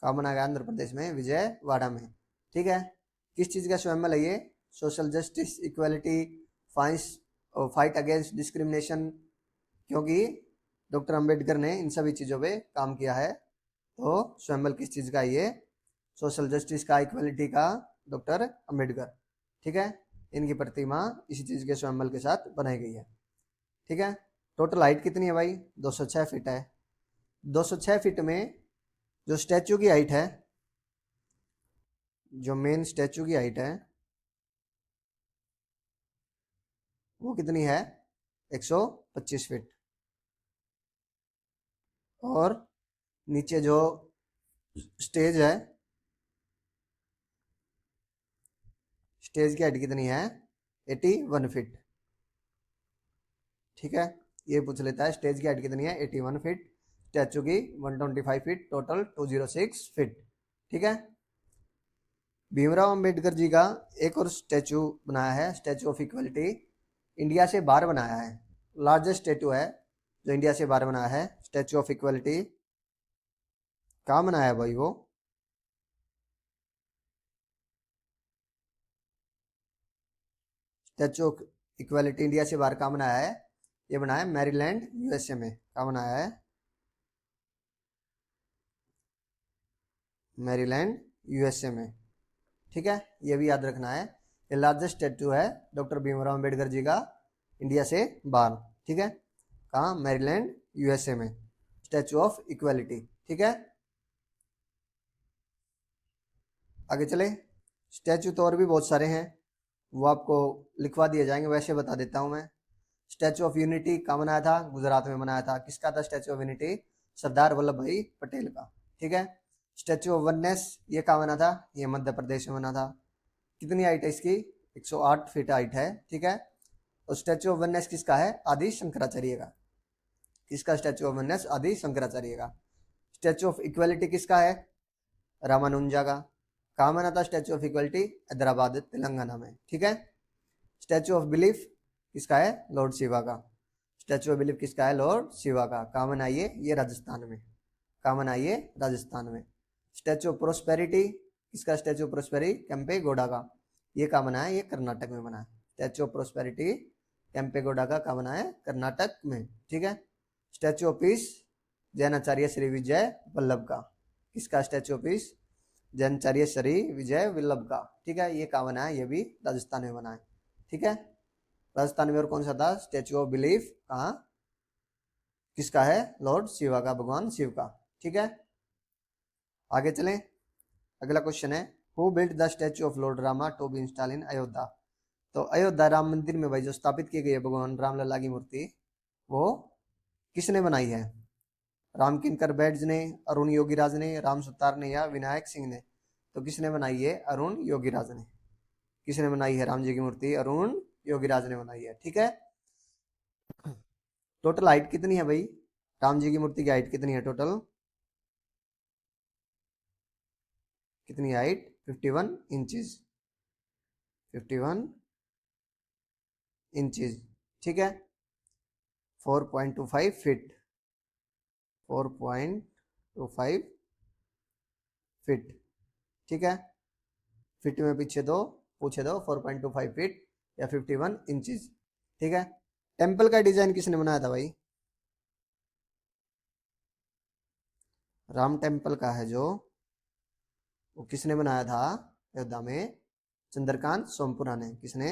कहाँ बनाया गया? आंध्र प्रदेश में, विजयवाड़ा में। ठीक है, किस चीज का स्वयं है ये? Social justice, equality, fries fight against discrimination, क्योंकि डॉक्टर अंबेडकर ने इन सभी चीजों पे काम किया है। तो स्वयं किस चीज का? ये सोशल जस्टिस का, इक्वालिटी का, डॉक्टर अंबेडकर। ठीक है, इनकी प्रतिमा इसी चीज के स्वयं के साथ बनाई गई है। ठीक है, टोटल हाइट कितनी है भाई? 206 फीट है। 206 फीट में जो स्टैचू की हाइट है, जो मेन स्टैचू की हाइट है, वो कितनी है? 125 फीट। और नीचे जो स्टेज है, स्टेज की हाइट कितनी है? 81 फीट। ठीक है, ये पूछ लेता है स्टेज की हाइट कितनी है? 81 फीट स्टैचू की 125 फीट, टोटल 206 फीट। ठीक है। भीमराव अंबेडकर जी का एक और स्टैचू बनाया है, स्टैचू ऑफ इक्वलिटी, इंडिया से बाहर बनाया है। लार्जेस्ट स्टैचू है जो इंडिया से बाहर बनाया है, स्टैचू ऑफ इक्वलिटी। कहाँ बनाया है भाई वो? स्टैचू ऑफ इक्वलिटी इंडिया से बाहर कहाँ बनाया है? ये बनाया है मैरीलैंड यूएसए में। कहाँ बनाया है? मैरीलैंड यूएसए में। ठीक है, ये भी याद रखना है। ये लार्जेस्ट स्टैचू है डॉक्टर भीमराव अंबेडकर जी का इंडिया से बाहर। ठीक है, कहाँ? मैरीलैंड यूएसए में, स्टैचू ऑफ इक्वलिटी। ठीक है, आगे चले। स्टैचू तो और भी बहुत सारे हैं, वो आपको लिखवा दिए जाएंगे, वैसे बता देता हूँ मैं। स्टैचू ऑफ यूनिटी कहाँ बनाया था? गुजरात में बनाया था। किसका था statue of unity? Sardar Vallabh भाई पटेल का। ठीक है। स्टैचू ऑफ वननेस ये कहाँ बना था? ये मध्य प्रदेश में बना था। कितनी हाइट है इसकी? 108 फीट हाइट है। ठीक है। और स्टैचू ऑफ वननेस किसका है? आदि शंकराचार्य का। किसका स्टैचू ऑफ वननेस? आदि शंकराचार्य का। स्टैचू ऑफ इक्वलिटी किसका है? रामानुजा का। कहाँ बना था statue of equality? Hyderabad Telangana में। ठीक है। स्टैचू ऑफ बिलीफ किसका है? लॉर्ड शिवा का। स्टैचू ऑफ बिलीफ किसका है? लॉर्ड शिवा का। कहाँ बनाइए? ये राजस्थान में। कहाँ बनाइए? राजस्थान में। स्टैचू ऑफ प्रोस्पेरिटी किसका? Statue of prosperity Kempe Gowda का। ये कहाँ बना है? ये कर्नाटक में बना है। Statue of prosperity Kempe Gowda का कहाँ बना है? कर्नाटक में। ठीक है। Statue of peace Jainacharya Shri Vijay Vallabh का। किसका statue of peace? Jainacharya Shri Vijay Vallabh का। ठीक है, ये कहाँ बना है? ये भी राजस्थान में बना है। ठीक है। राजस्थान में और कौन सा था? स्टैचू ऑफ बिलीफ कहाँ? किसका है? लॉर्ड शिवा का, भगवान शिव का। ठीक है, आगे चलें। अगला क्वेश्चन है, who built the statue of lord Rama to be install in Ayodhya? तो अयोध्या राम मंदिर में भाई जो स्थापित की गई है भगवान रामलला की मूर्ति, वो किसने बनाई है? राम किंकर बैड्स ने, अरुण योगीराज ने, राम सुतार ने, या विनायक सिंह ने? तो किसने बनाई है? अरुण योगीराज ने। किसने बनाई है राम जी की मूर्ति? अरुण योगीराज ने बनाई है। ठीक है। टोटल हाइट कितनी है भाई? राम जी की मूर्ति की हाइट कितनी है टोटल? कितनी हाइट? 51 इंचेस। 51 इंचेस। ठीक है। 4.25 फीट। 4.25 फीट। ठीक है। फीट में पीछे दो पूछे दो, 4.25 फीट या 51 इंचेस। ठीक है। टेम्पल का डिजाइन किसने बनाया था भाई? राम टेम्पल का है जो, वो किसने बनाया था अयोध्या में? चंद्रकांत सोमपुरा ने। किसने?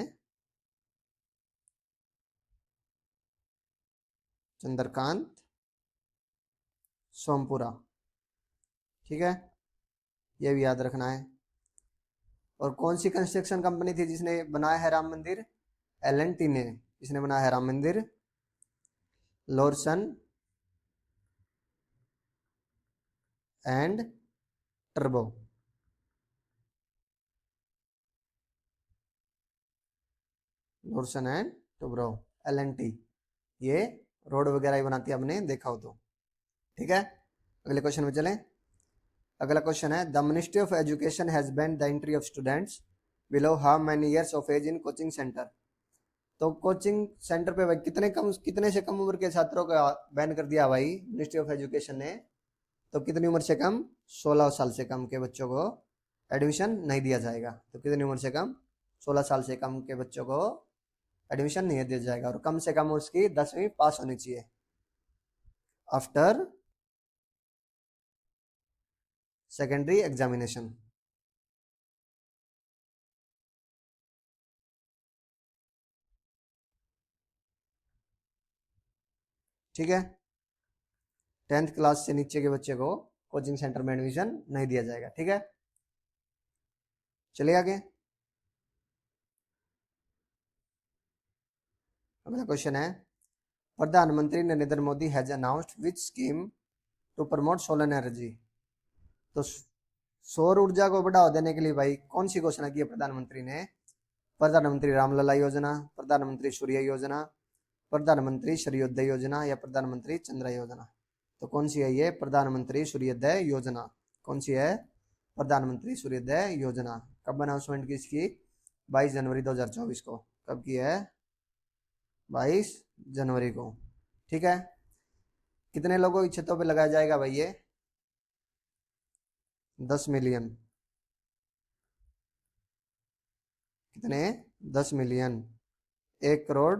चंद्रकांत सोमपुरा। ठीक है, ये भी याद रखना है। और कौन सी कंस्ट्रक्शन कंपनी थी जिसने बनाया है राम मंदिर? L&T ने। किसने बनाया है राम मंदिर? लोरसन एंड टर्बो। लोरसन एंड टर्बो, L&T। ये रोड वगैरह ही बनाती है, आपने देखा हो तो। ठीक है, अगले क्वेश्चन में चलें। अगला क्वेश्चन है, the ministry of education has banned the entry of students below how many years of age in coaching centre? तो कोचिंग सेंटर पे भाई कितने से कम उम्र के छात्रों का बैन कर दिया भाई मिनिस्ट्री ऑफ एजुकेशन ने? तो कितनी उम्र से कम? 16 साल से कम के बच्चों को एडमिशन नहीं दिया जाएगा। तो कितनी उम्र से कम? 16 साल से कम के बच्चों को एडमिशन नहीं दिया जाएगा। और कम से कम उसकी 10वीं पास होनी चाहिए आफ्टर सेकेंडरी एग्जामिनेशन। ठीक है, 10th क्लास से नीचे के बच्चे को कोचिंग सेंटर में एडमिशन नहीं दिया जाएगा। ठीक है, चलिए आगे। अगला क्वेश्चन है, प्रधानमंत्री Narendra Modi has announced which scheme to promote solar energy? तो सौर ऊर्जा को बढ़ावा देने के लिए भाई कौन सी घोषणा की है प्रधानमंत्री ने? प्रधानमंत्री रामलला योजना, प्रधानमंत्री सूर्य योजना, प्रधानमंत्री सूर्योदय योजना, या प्रधानमंत्री चंद्र योजना? तो कौन सी है ये? प्रधानमंत्री सूर्योदय योजना। कौन सी है? प्रधानमंत्री सूर्योदय योजना। कब अनाउंसमेंट की इसकी? 22 जनवरी 2024 को। कब की है? 22 जनवरी को। ठीक है। कितने लोगों की छतों पे लगाया जाएगा भाई ये? 10 मिलियन। कितने? 10 मिलियन। 1 करोड़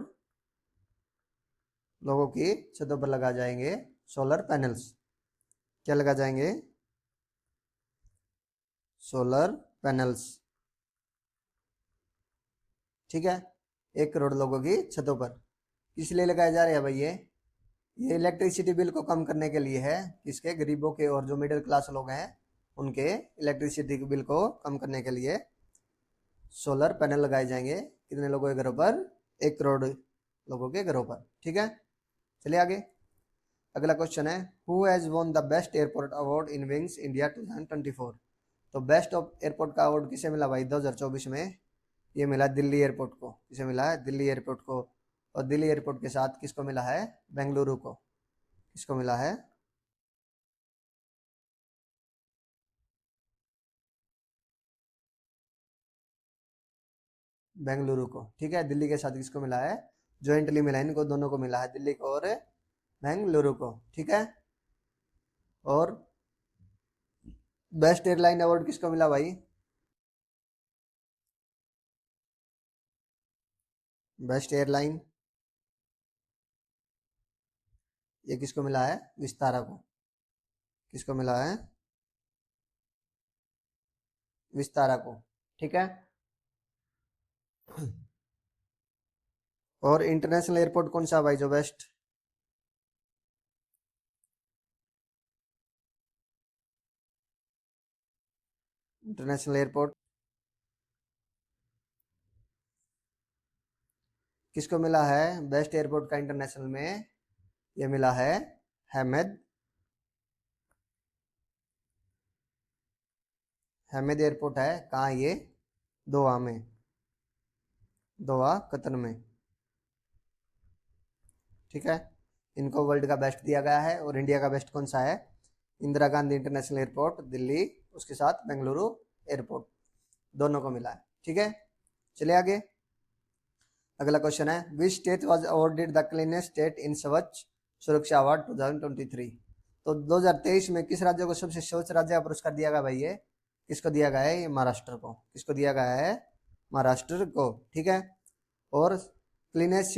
लोगों की छतों पर लगा जाएंगे सोलर पैनल्स। क्या लगा जाएंगे? Solar panels. ठीक है। 1 करोड़ लोगों की छतों पर। किस लिए लगाए जा रहे हैं भाई ये इलेक्ट्रिसिटी बिल को कम करने के लिए है। किसके? गरीबों के और जो मिडिल क्लास लोग हैं उनके इलेक्ट्रिसिटी बिल को कम करने के लिए सोलर पैनल लगाए जाएंगे। कितने लोगों के घरों पर? 1 करोड़ लोगों के घरों पर। ठीक है। चलिए आगे। अगला क्वेश्चन है, who has won the best airport award in wings India 2024? तो बेस्ट ऑफ एयरपोर्ट का अवार्ड किसे मिला भाई 2024 में? ये मिला दिल्ली एयरपोर्ट को। किसे मिला है? दिल्ली एयरपोर्ट को। और दिल्ली एयरपोर्ट के साथ किसको मिला है? बेंगलुरु को। किसको मिला है? बेंगलुरु को। ठीक है। दिल्ली के साथ किसको मिला है? ज्वाइंटली मिला है, इनको दोनों को मिला है, दिल्ली को और बेंगलुरु को। ठीक है। और बेस्ट एयरलाइन अवार्ड किसको मिला भाई? बेस्ट एयरलाइन ये किसको मिला है? विस्तारा को। किसको मिला है? विस्तारा को। ठीक है। और इंटरनेशनल एयरपोर्ट कौन सा भाई जो बेस्ट? इंटरनेशनल एयरपोर्ट किसको मिला है बेस्ट एयरपोर्ट का इंटरनेशनल में? ये मिला है हैमद। हैमद एयरपोर्ट है कहाँ ये? दोहा में। दोहा कतर में। ठीक है। इनको वर्ल्ड का बेस्ट दिया गया है। और इंडिया का बेस्ट कौन सा है? इंदिरा गांधी इंटरनेशनल एयरपोर्ट दिल्ली, उसके साथ बेंगलुरु एयरपोर्ट, दोनों को मिला है। ठीक है। चलिए आगे। अगला क्वेश्चन है, which state was awarded the cleanest state in स्वच्छ सुरक्षा अवार्ड 2023? तो 2023 में किस राज्य को सबसे स्वच्छ राज्य का पुरस्कार दिया गया भाई ये? किसको दिया गया है? ये महाराष्ट्र को। किसको दिया गया है? महाराष्ट्र को। ठीक है। और क्लीनेस्ट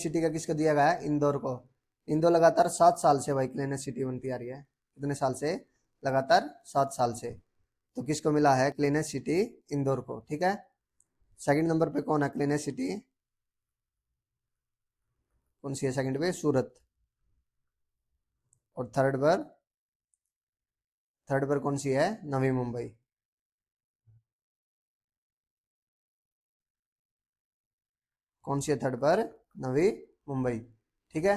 सिटी का किसको दिया गया है? इंदौर को। इंदौर लगातार 7 साल से भाई क्लीनेस्ट सिटी बनती आ रही है। कितने साल से? लगातार 7 साल से। तो किसको मिला है क्लीनेस्ट सिटी? इंदौर को। ठीक है। सेकंड नंबर पे कौन है क्लीनेस्ट सिटी? कौन सी है सेकंड पे? सूरत। और थर्ड पर कौन सी है? नवी मुंबई। कौन सी है थर्ड पर? नवी मुंबई। ठीक है।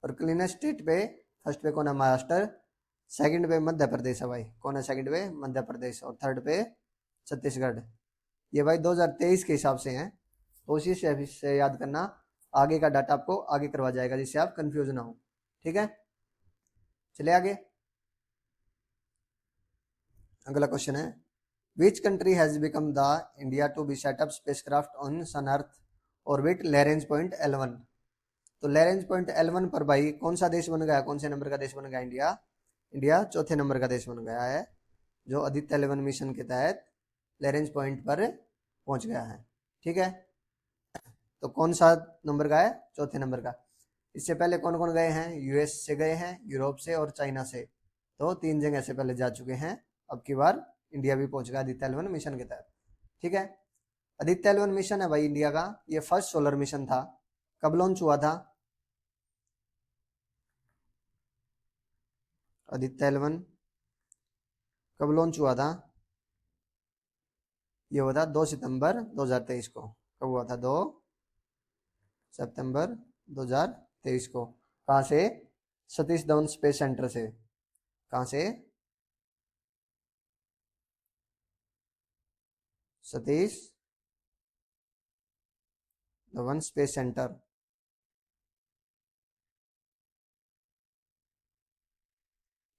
और क्लीनेस्ट स्टेट पे फर्स्ट पे कौन है? महाराष्ट्र। सेकंड पे मध्य प्रदेश है भाई। कौन है सेकंड पे? मध्य प्रदेश। और थर्ड पे छत्तीसगढ़। ये भाई 2023 के हिसाब से हैं, तो उसी से याद करना। आगे का डाटा आपको आगे करवा जाएगा जिससे आप कंफ्यूज ना हो। ठीक है। चलिए आगे। अगला क्वेश्चन है, which country has become the India to be setup spacecraft on sun earth orbit Lagrange point L1? तो लैरेंज पॉइंट L1 पर भाई कौन सा देश बन गया? कौन से नंबर का देश बन गया? इंडिया। इंडिया चौथे नंबर का देश बन गया है, जो आदित्य L1 मिशन के तहत लैरेंज पॉइंट पर पहुंच गया है। ठीक है। तो कौन सा नंबर का है? चौथे नंबर का। इससे पहले कौन कौन गए हैं? यूएस से गए हैं, यूरोप से और चाइना से। तो 3 जगह से पहले जा चुके हैं। अब की बार इंडिया भी पहुंच गया आदित्य L1 मिशन के तहत। ठीक है। आदित्य L1 मिशन है भाई इंडिया का, ये फर्स्ट सोलर मिशन था। कब लॉन्च हुआ था? आदित्य L1 कब लॉन्च हुआ था? ये हुआ था 2 सितंबर 2023 को। कब हुआ था? 2 सितंबर 2023 को। कहाँ से? सतीश धवन स्पेस सेंटर से। कहाँ से? Satish Dhawan space centre.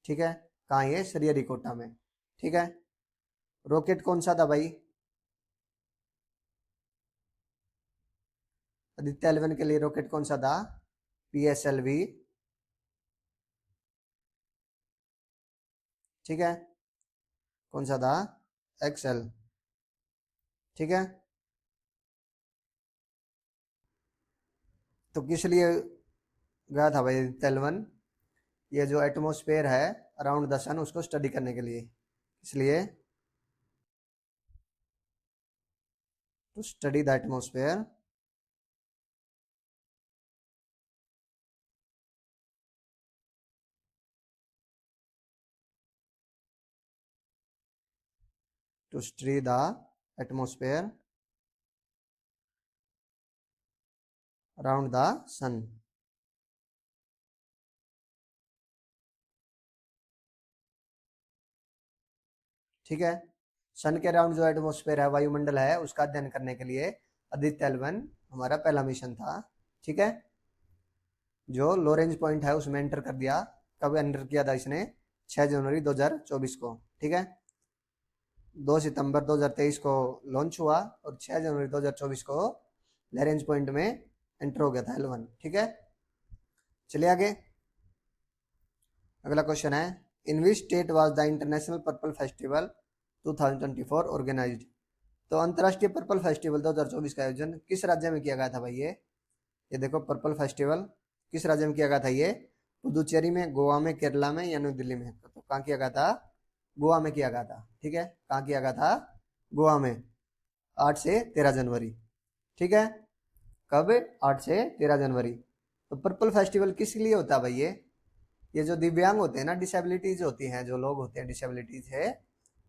ठीक है, कहाँ ये श्रीहरिकोटा में। ठीक है, रॉकेट कौन सा था भाई? आदित्य 11 के लिए रॉकेट कौन सा था? PSLV। ठीक है, कौन सा था? XL। ठीक है, तो किस लिए गया था भाई आदित्य 11? ये जो एटमॉस्फेयर है अराउंड द सन उसको स्टडी करने के लिए, इसलिए to study the atmosphere to study the atmosphere around the sun. ठीक है, सन के अराउंड जो एटमॉस्फेयर है, वायुमंडल है, उसका अध्ययन करने के लिए आदित्य 11 हमारा पहला मिशन था। ठीक है, जो लॉरेंस पॉइंट है उसमें एंटर कर दिया। कब एंटर किया था इसने? 6 जनवरी 2024 को। ठीक है, 2 सितंबर 2023 को लॉन्च हुआ और 6 जनवरी 2024 को लॉरेंस पॉइंट में एंटर हो गया था L1। ठीक है, चलिए आगे। अगला क्वेश्चन है, in which state was the international purple festival 2024 organised? तो अंतर्राष्ट्रीय पर्पल फेस्टिवल 2024 का आयोजन किस राज्य में किया गया था भाई? ये देखो, पर्पल फेस्टिवल किस राज्य में किया गया था? ये पुदुचेरी में, गोवा में, केरला में या न्यू दिल्ली में? तो कहाँ किया गया था? गोवा में किया गया था। ठीक है, कहाँ किया गया था? गोवा में, 8 से 13 जनवरी। ठीक है, कब? 8 से 13 जनवरी। तो पर्पल फेस्टिवल किस लिए होता है भाई? ये जो दिव्यांग होते हैं ना, डिसेबिलिटीज होती हैं, जो लोग होते हैं डिसेबिलिटीज है,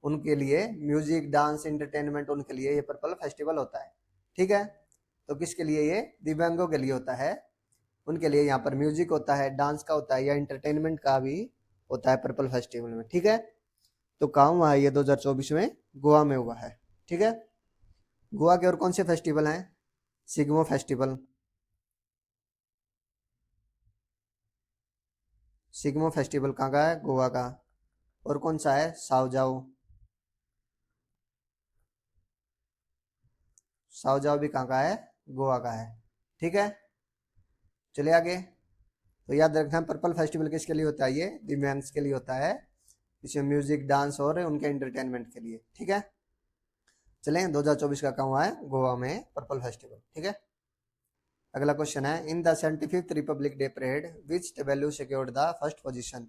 उनके लिए म्यूजिक, डांस, एंटरटेनमेंट, उनके लिए ये पर्पल फेस्टिवल होता है। ठीक है, तो किसके लिए? ये दिव्यांगों के लिए होता है। उनके लिए यहाँ पर म्यूजिक होता है, डांस का होता है या एंटरटेनमेंट का भी होता है पर्पल फेस्टिवल में। ठीक है, तो कहाँ हुआ है ये? 2024 में गोवा में हुआ है। ठीक है, गोवा के और कौन से फेस्टिवल हैं? सिग्मो फेस्टिवल, सिग्मो फेस्टिवल कहाँ का है? गोवा का। और कौन सा है? सावजाओ, सावजाओ भी कहाँ का है? गोवा का है। ठीक है, चलिए आगे। तो याद रखना, पर्पल फेस्टिवल किसके लिए होता है? ये दिव्यांग्स के लिए होता है, इसमें म्यूजिक, डांस और उनके एंटरटेनमेंट के लिए। ठीक है, चलें, 2024 का कहाँ हुआ है? गोवा में पर्पल फेस्टिवल। ठीक है, अगला क्वेश्चन है, in the 75th republic day parade which value secured the first position?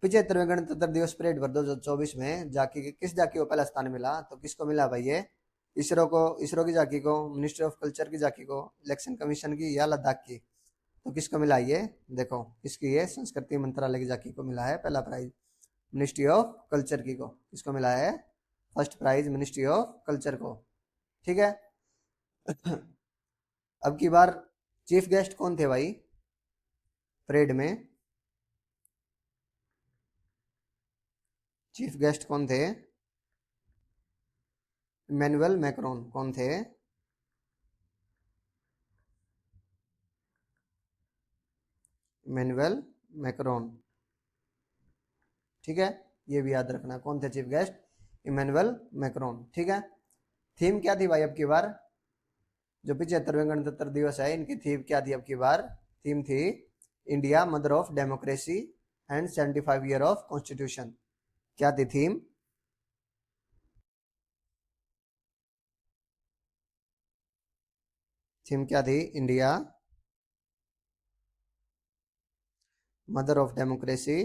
75वें गणतंत्र दिवस परेड पर 2024 में झांकी किस झांकी को पहला स्थान मिला? तो किसको मिला भाई? ये इसरो को, इसरो की झांकी को, मिनिस्ट्री ऑफ कल्चर की झांकी को, इलेक्शन कमीशन की या लद्दाख की? तो किसको मिला ये? देखो, किसकी? ये संस्कृति मंत्रालय की झांकी को मिला है पहला प्राइज। मिनिस्ट्री ऑफ कल्चर की को किसको मिला है? First prize ministry of culture को। ठीक है, अब की बार चीफ गेस्ट कौन थे भाई परेड में? चीफ गेस्ट कौन थे? Emmanuel Macron. कौन थे? Emmanuel Macron. ठीक है, ये भी याद रखना, कौन थे चीफ गेस्ट? Emmanuel Macron. ठीक है, थीम क्या थी भाई अब की बार? जो 75वें गणतंत्र दिवस है, इनकी थीम क्या थी अब की बार? थीम थी India mother of democracy and 75 year of constitution. क्या थी थीम? थीम क्या थी? India mother of democracy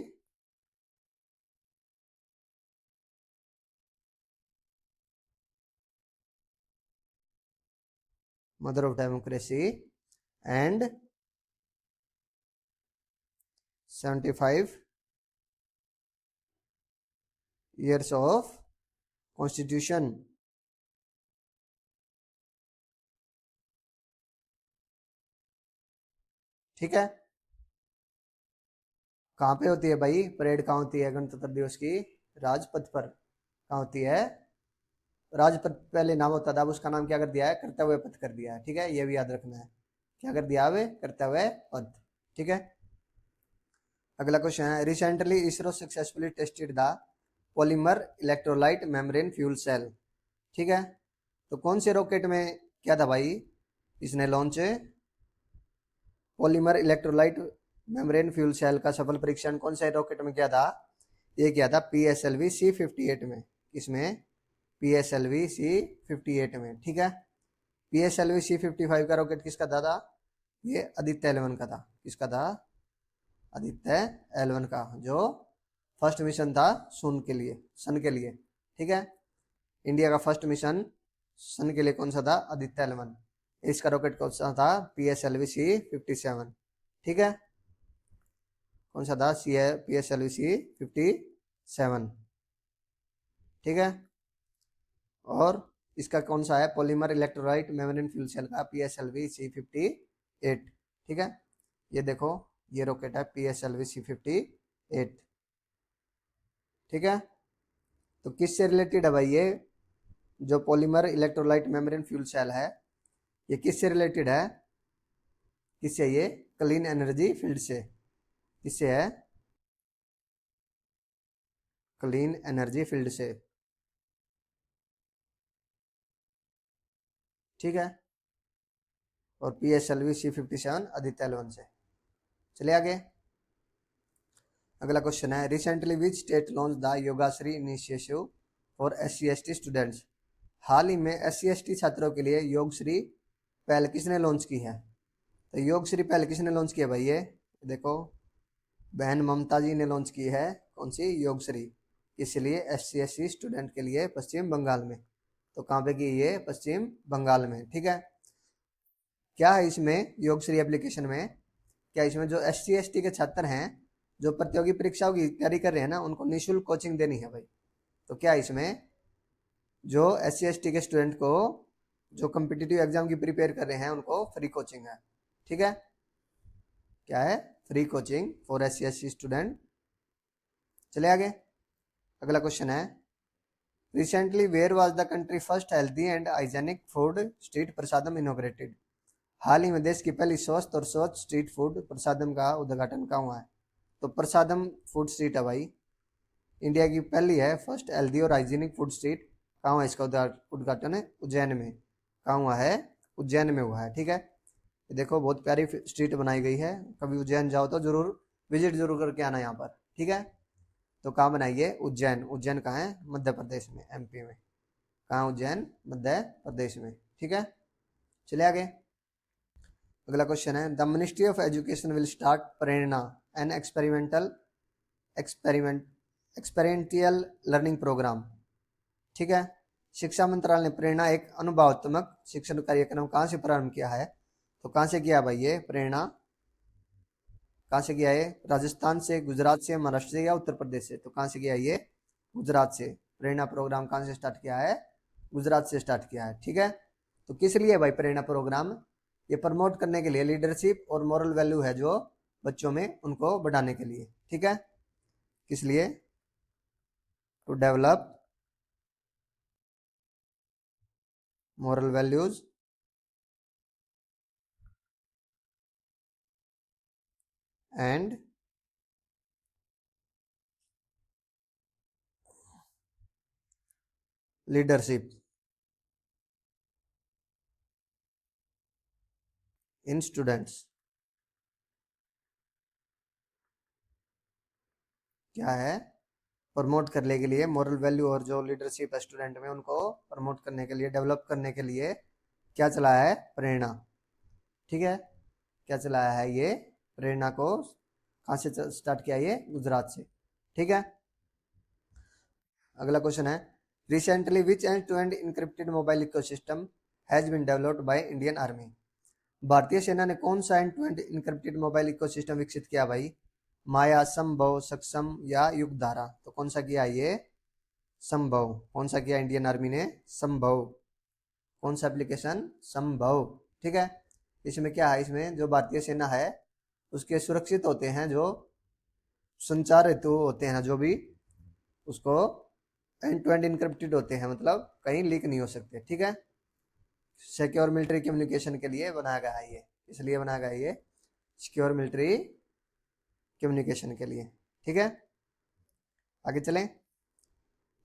mother of democracy and 75 years of constitution. ठीक है, कहाँ पे होती है भाई परेड? कहाँ होती है गणतंत्र दिवस की? राजपथ पर। कहाँ होती है? राजपथ पहले नाम होता था, अब उसका नाम क्या कर दिया है? करते हुए पथ कर दिया है। ठीक है, ये भी याद रखना है, क्या कर दिया है? करते हुए पथ। ठीक है, अगला क्वेश्चन है, recently ISRO successfully tested the polymer electrolyte membrane fuel cell. ठीक है, तो कौन से रॉकेट में क्या था भाई इसने launch polymer electrolyte membrane fuel cell का सफल परीक्षण कौन से रॉकेट में किया था? ये किया था PSLV C58 में। इसमें PSLV C58 में। ठीक है, PSLV C55 का रॉकेट किसका था? ये आदित्य L1 का था। किसका था? आदित्य L1 का, जो फर्स्ट मिशन था सन के लिए। ठीक है, इंडिया का फर्स्ट मिशन सन के लिए कौन सा था? आदित्य L1। इसका रॉकेट कौन सा था? PSLV C57। ठीक है, कौन सा था? PSLV C57। ठीक है, और इसका कौन सा है? Polymer electrolyte membrane fuel cell का PSLV C58। ठीक है, ये देखो, ये रॉकेट है PSLV C58। ठीक है, तो किससे रिलेटेड है भाई ये जो polymer electrolyte membrane fuel cell है? ये किससे रिलेटेड है? किससे? ये क्लीन एनर्जी फील्ड से। किससे है? क्लीन एनर्जी फील्ड से। ठीक है, और PSLV C57 आदित्य L1 से। चलिए आगे, अगला क्वेश्चन है, recently which state launch the Yogashri initiative for SC/ST students. हाल ही में SC/ST छात्रों के लिए योगश्री पहल किसने लॉन्च की है? तो योगश्री पहल किसने लॉन्च किया भाई? ये देखो, बहन ममता जी ने लॉन्च की है। कौन सी? योगश्री। इसलिए SC/ST स्टूडेंट के लिए पश्चिम बंगाल में। तो कहाँ पे की? ये पश्चिम बंगाल में। ठीक है, क्या है इसमें योगश्री एप्लीकेशन में? क्या इसमें जो SC/ST के छात्र हैं जो प्रतियोगी परीक्षाओं की तैयारी कर रहे हैं ना, उनको निःशुल्क कोचिंग देनी है भाई। तो क्या इसमें जो SC/ST के स्टूडेंट को जो कम्पिटिटिव एग्जाम की प्रिपेयर कर रहे हैं उनको फ्री कोचिंग है। ठीक है, क्या है? Free coaching for SC/ST student. चले आगे, अगला क्वेश्चन है, recently where was the country first healthy and hygienic food street Prasadam inaugurated. हाल ही में देश की पहली स्वस्थ और स्वच्छ स्ट्रीट फूड प्रसादम का उद्घाटन कहाँ हुआ है? तो प्रसादम फूड स्ट्रीट है भाई, इंडिया की पहली है फर्स्ट हेल्दी और हाइजीनिक फूड स्ट्रीट। कहाँ हुआ इसका उद्घाटन? है उज्जैन में। कहाँ हुआ है? उज्जैन में हुआ है। ठीक है, देखो बहुत प्यारी स्ट्रीट बनाई गई है। कभी उज्जैन जाओ तो जरूर विजिट जरूर करके आना यहाँ पर। ठीक है, तो कहाँ बनाई है? उज्जैन। उज्जैन कहाँ है? मध्य प्रदेश में, MP में। कहाँ? उज्जैन, मध्य प्रदेश में। ठीक है, चले आगे, अगला क्वेश्चन है, the ministry of education will start Prerana an experiential learning programme. ठीक है, शिक्षा मंत्रालय ने प्रेरणा एक अनुभवात्मक शिक्षण कार्यक्रम कहाँ से प्रारंभ किया है? तो कहाँ से किया भाई ये प्रेरणा? कहाँ से किया है? राजस्थान से, गुजरात से, महाराष्ट्र से या उत्तर प्रदेश से? तो कहाँ से किया ये? गुजरात से। प्रेरणा प्रोग्राम कहाँ से स्टार्ट किया है? गुजरात से स्टार्ट किया है। ठीक है, तो किस लिए भाई प्रेरणा प्रोग्राम? ये प्रमोट करने के लिए, लीडरशिप और मॉरल वैल्यू है जो बच्चों में, उनको बढ़ाने के लिए। ठीक है, किस लिए? To develop moral values and leadership in students। क्या है? प्रमोट करने के लिए मॉरल वैल्यू और जो लीडरशिप है स्टूडेंट में, उनको प्रमोट करने के लिए, डेवलप करने के लिए क्या चलाया है? प्रेरणा। ठीक है, क्या चलाया है ये? प्रेरणा को कहाँ से स्टार्ट किया? ये गुजरात से। ठीक है, अगला क्वेश्चन है, recently which end to end encrypted mobile ecosystem has been developed by Indian army. भारतीय सेना ने कौन सा end to end encrypted mobile ecosystem विकसित किया भाई? माया, संभव, सक्षम या युगधारा? तो कौन सा किया ये? संभव। कौन सा किया इंडियन आर्मी ने? संभव। कौन सा एप्लीकेशन? संभव। ठीक है, इसमें क्या है? इसमें जो भारतीय सेना है उसके सुरक्षित होते हैं जो संचार हेतु होते हैं, जो भी उसको एंड टू एंड इनक्रिप्टेड होते हैं, मतलब कहीं लीक नहीं हो सकते। ठीक है, सिक्योर मिलिट्री कम्युनिकेशन के लिए बनाया गया है ये। इसलिए बनाया गया है ये सिक्योर मिलिट्री कम्युनिकेशन के लिए। ठीक है, आगे चलें।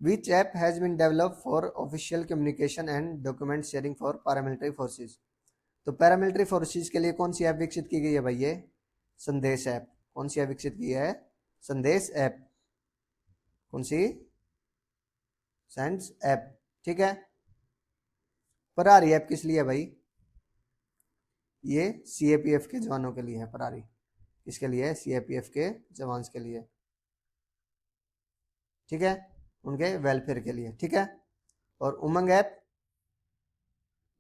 Which app has been develop for official communication and document sharing for paramilitary forces. तो पैरामिलिट्री फोर्सेज के लिए कौन सी ऐप विकसित की गई है भाई? ये संदेश ऐप। कौन सी ऐप विकसित की है? संदेश ऐप। कौन सी? Sense app. ठीक है। परारी ऐप किस लिए है भाई? ये सीएपीएफ के जवानों के लिए है परारी। किसके लिए है? सीएपीएफ के जवान के लिए। ठीक है, उनके वेलफेयर के लिए। ठीक है। और उमंग ऐप,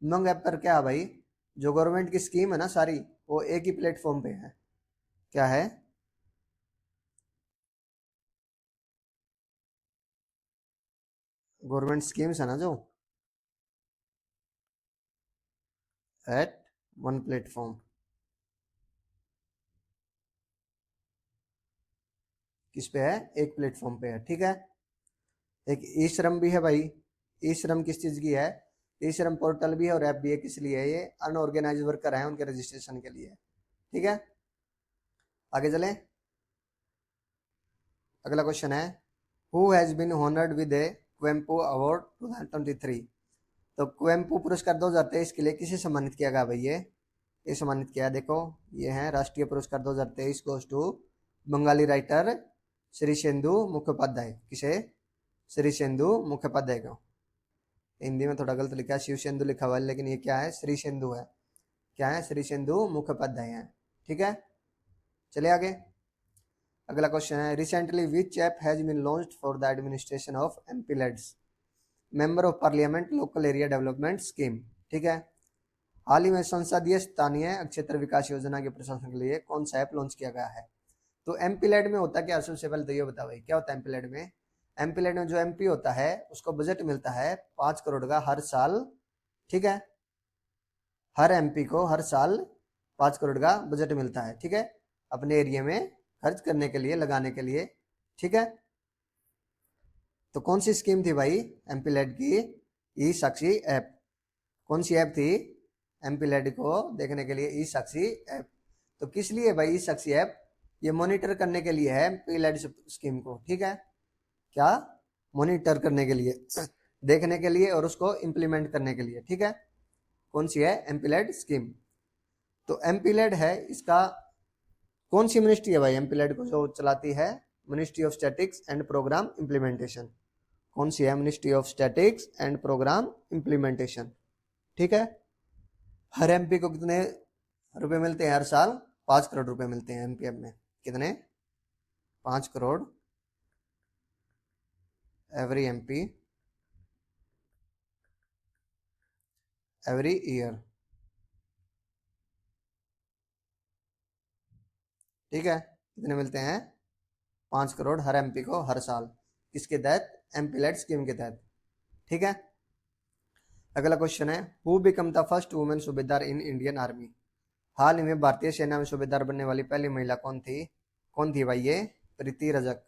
उमंग ऐप पर क्या है भाई? जो गवर्नमेंट की स्कीम है ना सारी, वो एक ही प्लेटफॉर्म पे है। क्या है? गवर्नमेंट स्कीम्स है ना जो, एट वन प्लेटफॉर्म। किस पे है? एक प्लेटफॉर्म पे है। ठीक है। एक ई श्रम भी है भाई। ई श्रम किस चीज की है? ई श्रम पोर्टल भी है और ऐप भी है। किस लिए है? ये अनऑर्गेनाइज वर्कर है, उनके रजिस्ट्रेशन के लिए। ठीक है, आगे चलें। अगला क्वेश्चन है, who has been honoured with a Kuvempu award 2023। तो क्वेम्पू पुरस्कार 2023 के लिए किसे सम्मानित किया गया भाई? ये सम्मानित किया है, देखो ये है राष्ट्रीय पुरस्कार 2023 गोes टू बंगाली राइटर श्री शेंदु मुखोपाध्याय। किसे? श्री शेंदु मुखोपाध्याय को। हिंदी में थोड़ा गलत लिखा है, शिव शेंदु लिखा हुआ है, लेकिन ये क्या है? श्री शेंदु है। क्या है? श्री शेंदु मुखोपाध्याय है। ठीक है, चलिए आगे। अगला क्वेश्चन है, recently which app has been launched for the administration of MPLADS, member of parliament local area development scheme. ठीक है, हाल ही में संसदीय स्थानीय क्षेत्र विकास योजना के प्रशासन के लिए कौन सा ऐप लॉन्च किया गया है? तो एमपीलेड में होता क्या? सबसे पहले तो ये बता भाई, क्या होता है एमपीलेड में? एमपीलेड में जो एमपी होता है उसको बजट मिलता है 5 करोड़ का हर साल। ठीक है, हर एमपी को हर साल 5 करोड़ का बजट मिलता है। ठीक है, अपने एरिया में खर्च करने के लिए, लगाने के लिए। ठीक है, तो कौन सी स्कीम थी भाई एमपी लेड की? ई साक्षी ऐप। कौन सी ऐप थी एमपी लेड को देखने के लिए? ई साक्षी ऐप। तो किस लिए भाई ई साक्षी ऐप? ये मॉनिटर करने के लिए है एमपी लेड स्कीम को। ठीक है, क्या? मॉनिटर करने के लिए, देखने के लिए और उसको इम्प्लीमेंट करने के लिए। ठीक है, कौन सी है? MP LAD scheme. तो एमपी लेड है, इसका कौन सी मिनिस्ट्री है भाई एमपी लेड को जो चलाती है? Ministry of statics and programme implementation. कौन सी है? Ministry of statics and programme implementation. ठीक है, हर एमपी को कितने रुपए मिलते हैं हर साल? 5 करोड़ रुपए मिलते हैं एमपीएफ में। कितने? 5 crore every MP every year. ठीक है, कितने मिलते हैं? 5 करोड़ हर एमपी को हर साल। किसके तहत? एमपी लेड स्कीम के तहत। ठीक है, अगला क्वेश्चन है, who become the first women सूबेदार इन इंडियन आर्मी। हाल ही में भारतीय सेना में सूबेदार बनने वाली पहली महिला कौन थी? कौन थी भाई? ये प्रीति रजक।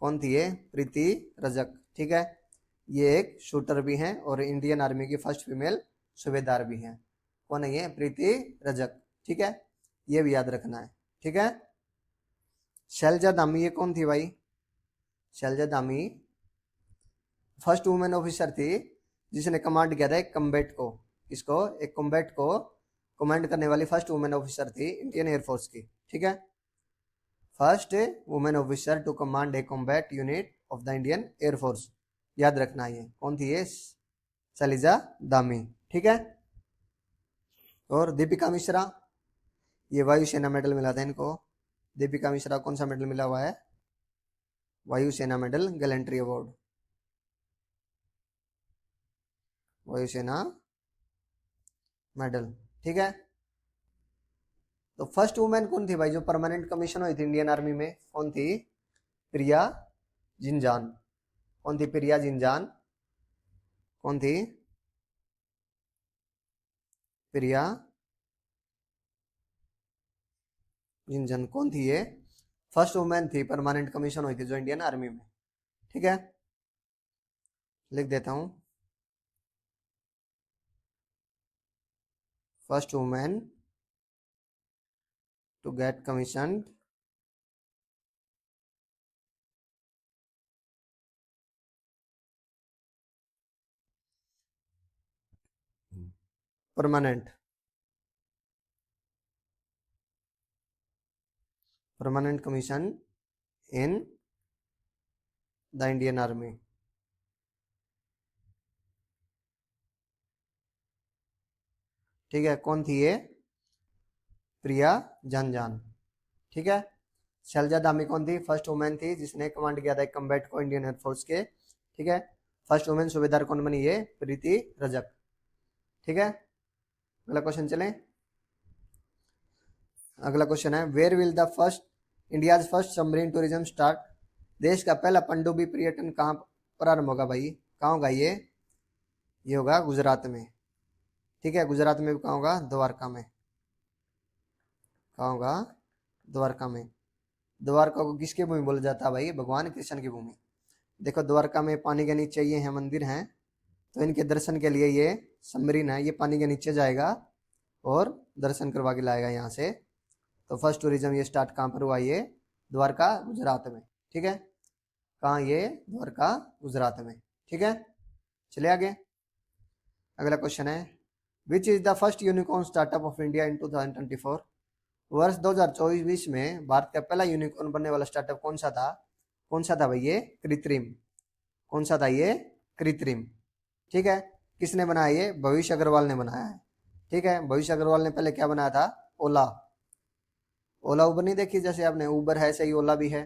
कौन थी ये? प्रीति रजक। ठीक है, ये एक शूटर भी हैं और इंडियन आर्मी की फर्स्ट फीमेल सूबेदार भी हैं। कौन है ये? प्रीति रजक। ठीक है, ये भी याद रखना है। ठीक है, शैलजा दामी ये कौन थी भाई? शैलजा दामी फर्स्ट वुमेन ऑफिसर थी जिसने कमांड किया था एक कम्बैट को। इसको एक कम्बैट को कमांड करने वाली फर्स्ट वुमेन ऑफिसर थी इंडियन एयरफोर्स की। ठीक है, first women officer to command a combat unit of the Indian air force. याद रखना, ये कौन थी? ये शैलजा दामी। ठीक है, और दीपिका मिश्रा, ये वायुसेना मेडल मिला था इनको। दीपिका मिश्रा कौन सा मेडल मिला हुआ है? वायुसेना मेडल गैलेंट्री अवार्ड। वायुसेना मेडल। ठीक है, तो फर्स्ट वुमेन कौन थी भाई जो परमानेंट कमीशन हुई थी इंडियन आर्मी में? कौन थी? प्रिया जिंजान। कौन थी? प्रिया जिंजान। कौन थी? प्रिया जिंजान कौन थी? ये फर्स्ट वुमेन थी, परमानेंट कमीशन हुई थी जो इंडियन आर्मी में। ठीक है, लिख देता हूं, first women to get commission permanent permanent commission in the Indian army. ठीक है, कौन थी ये? प्रिया जानजान। ठीक है। शैलजा दामी कौन थी? फर्स्ट वुमेन थी जिसने कमांड किया था एक कम्बैट को इंडियन एयरफोर्स के। ठीक है। फर्स्ट वुमेन सूबेदार कौन बनी? ये प्रीति रजक। ठीक है। अगला क्वेश्चन चलें। अगला क्वेश्चन है where will the first India's first submarine tourism start? देश का पहला पनडुब्बी पर्यटन कहाँ प्रारंभ होगा भाई? कहाँ होगा ये होगा गुजरात में। ठीक है, गुजरात में कहाँ होगा? द्वारका में। कहाँ होगा? द्वारका में। द्वारका को किसकी भूमि बोला जाता है भाई? भगवान कृष्ण की भूमि। देखो द्वारका में पानी के नीचे ये है मंदिर हैं, तो इनके दर्शन के लिए ये सबमरीन है, ये पानी के नीचे जाएगा और दर्शन करवा के लाएगा यहाँ से। तो फर्स्ट टूरिज्म ये स्टार्ट कहाँ पर हुआ? ये द्वारका गुजरात में। ठीक है, कहाँ? ये द्वारका गुजरात में। ठीक है, चले आगे। अगला क्वेश्चन है which is the first unicorn startup of India in 2024? वर्ष 2024 में भारत का पहला यूनिकॉर्न बनने वाला स्टार्टअप कौन सा था? कौन सा था भाई? ये कृत्रिम। कौन सा था? ये कृत्रिम। ठीक है, किसने बनाया? ये भविष्य अग्रवाल ने बनाया है। ठीक है, भविष्य अग्रवाल ने पहले क्या बनाया था? ओला। ओला उबर नहीं देखी? जैसे आपने उबर है सही, ओला भी है।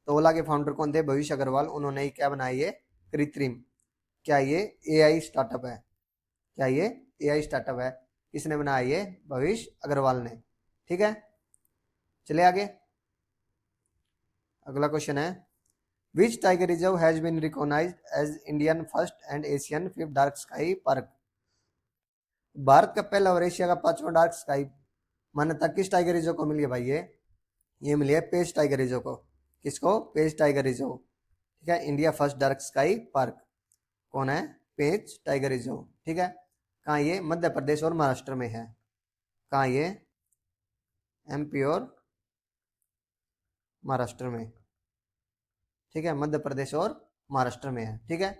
तो ओला के फाउंडर कौन थे? भविष्य अग्रवाल। उन्होंने ही क्या बनाया? ये कृत्रिम। क्या ये एआई स्टार्टअप है? क्या ये एआई स्टार्टअप है? किसने बनाया? ये भविष्य अग्रवाल ने। ठीक है, चले आगे। अगला क्वेश्चन है which tiger reserve has been recognised as Indian first and Asian fifth dark sky park? भारत का पहला और एशिया का पांचवा डार्क स्काई मान्यता किस टाइगर रिजर्व को मिली है भाई? ये मिली है पेंच टाइगर रिजर्व को। किसको? पेंच टाइगर रिजर्व। ठीक है, India first dark sky park कौन है? पेंच टाइगर रिजर्व। ठीक है, कहाँ? ये मध्य प्रदेश और महाराष्ट्र में है। कहाँ? ये एमपी और महाराष्ट्र में। ठीक है, मध्य प्रदेश और महाराष्ट्र में है। ठीक है,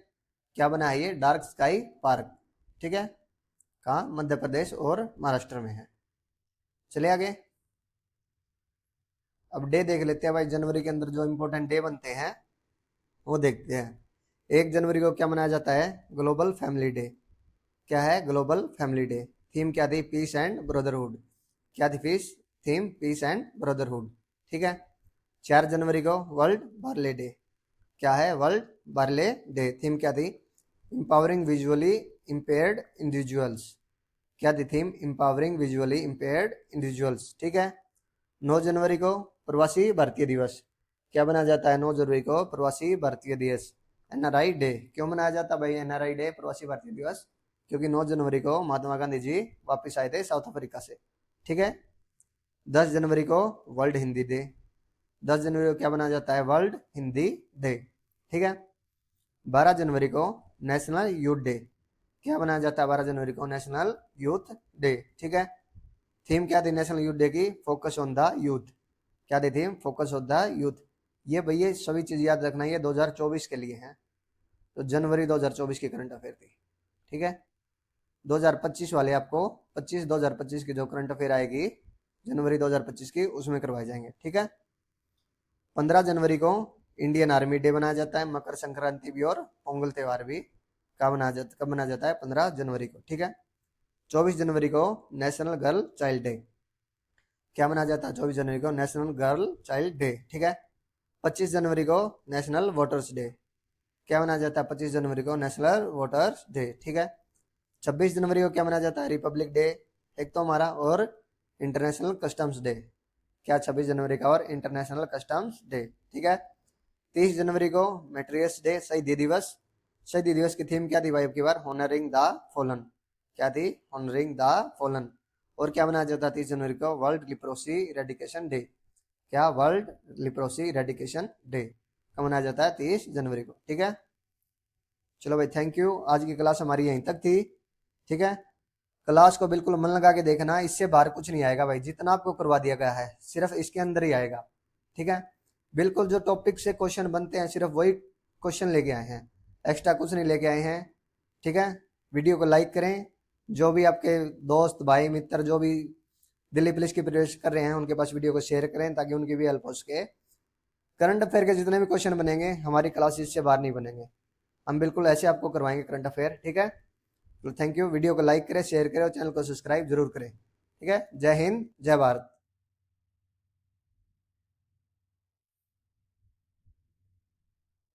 क्या बना है? ये डार्क स्काई पार्क। ठीक है, कहाँ? मध्य प्रदेश और महाराष्ट्र में है। चले आगे। अब डे देख लेते हैं भाई, जनवरी के अंदर जो इंपॉर्टेंट डे बनते हैं वो देखते हैं। 1 जनवरी को क्या मनाया जाता है? Global family day. क्या है? Global family day. थीम क्या थी? Peace and brotherhood. क्या थी थीम? Piece and brotherhood. ठीक है, 4 जनवरी को वर्ल्ड बार्ले डे। क्या है? World barley day. थीम क्या थी? Empowering visually impaired individuals. क्या थी theme? Empowering visually impaired individuals. ठीक है, 9 जनवरी को प्रवासी भारतीय दिवस। क्या मनाया जाता है 9 जनवरी को? प्रवासी भारतीय दिवस, एनआरआई डे। क्यों मनाया जाता है भाई एनआरआई डे, प्रवासी भारतीय दिवस? क्योंकि 9 जनवरी को महात्मा गांधी जी वापस आए थे साउथ अफ्रीका से। ठीक है, 10 जनवरी को वर्ल्ड हिंदी डे। 10 जनवरी को क्या मनाया जाता है? World Hindi day. ठीक है, 12 जनवरी को नेशनल यूथ डे। क्या मनाया जाता है 12 जनवरी को? National youth day. ठीक है, थीम क्या थी नेशनल यूथ डे की? Focus on the youth. क्या थी theme? Focus on the youth. ये भैया सभी चीज याद रखना, ये 2024 के लिए है। तो जनवरी 2024 की करंट अफेयर थी। ठीक है, 2025 वाले आपको 2025 की जो करंट अफेयर आएगी जनवरी 2025 की, उसमें करवाए जाएंगे। ठीक है, 15 जनवरी को इंडियन आर्मी डे मनाया जाता है। मकर संक्रांति भी और पोंगल त्यौहार भी कब मनाया जाता है? 15 जनवरी को। ठीक है, 24 जनवरी को नेशनल गर्ल चाइल्ड डे। क्या मनाया जाता है 24 जनवरी को? National girl child day. ठीक है, 25 जनवरी को नेशनल वोटर्स डे। क्या मनाया जाता है 25 जनवरी को? National voters day. ठीक है, 26 जनवरी को क्या मनाया जाता है? रिपब्लिक डे एक तो हमारा, और इंटरनेशनल कस्टम्स डे। क्या 26 जनवरी का? और इंटरनेशनल कस्टम्स डे। ठीक है, 30 जनवरी को मेट्रियस डे, शहीदी दिवस। शहीदी दिवस की थीम क्या थी भाई? अब की बार होनरिंग द फॉलन। क्या थी? होनरिंग द फॉलन। और क्या मनाया जाता है 30 जनवरी को? World leprosy eradication day. क्या? वर्ल्ड लिप्रोसी इरेडिकेशन डे कब मनाया जाता है? 30 जनवरी को। ठीक है, चलो भाई थैंक यू। आज की क्लास हमारी यहीं तक थी। ठीक है, क्लास को बिल्कुल मन लगा के देखना, इससे बाहर कुछ नहीं आएगा भाई। जितना आपको करवा दिया गया है सिर्फ इसके अंदर ही आएगा। ठीक है, बिल्कुल जो टॉपिक से क्वेश्चन बनते हैं सिर्फ वही क्वेश्चन लेके आए हैं, एक्स्ट्रा कुछ नहीं लेके आए हैं। ठीक है, वीडियो को लाइक करें, जो भी आपके दोस्त भाई मित्र जो भी दिल्ली पुलिस की प्रिपरेशन कर रहे हैं उनके पास वीडियो को शेयर करें ताकि उनकी भी हेल्प हो सके। करंट अफेयर के जितने भी क्वेश्चन बनेंगे हमारी क्लासेस से बाहर नहीं बनेंगे, हम बिल्कुल ऐसे आपको करवाएंगे करंट अफेयर, ठीक है। तो थैंक यू, वीडियो को लाइक करें, शेयर करें और चैनल को सब्सक्राइब जरूर करें, ठीक है। जय हिंद, जय भारत।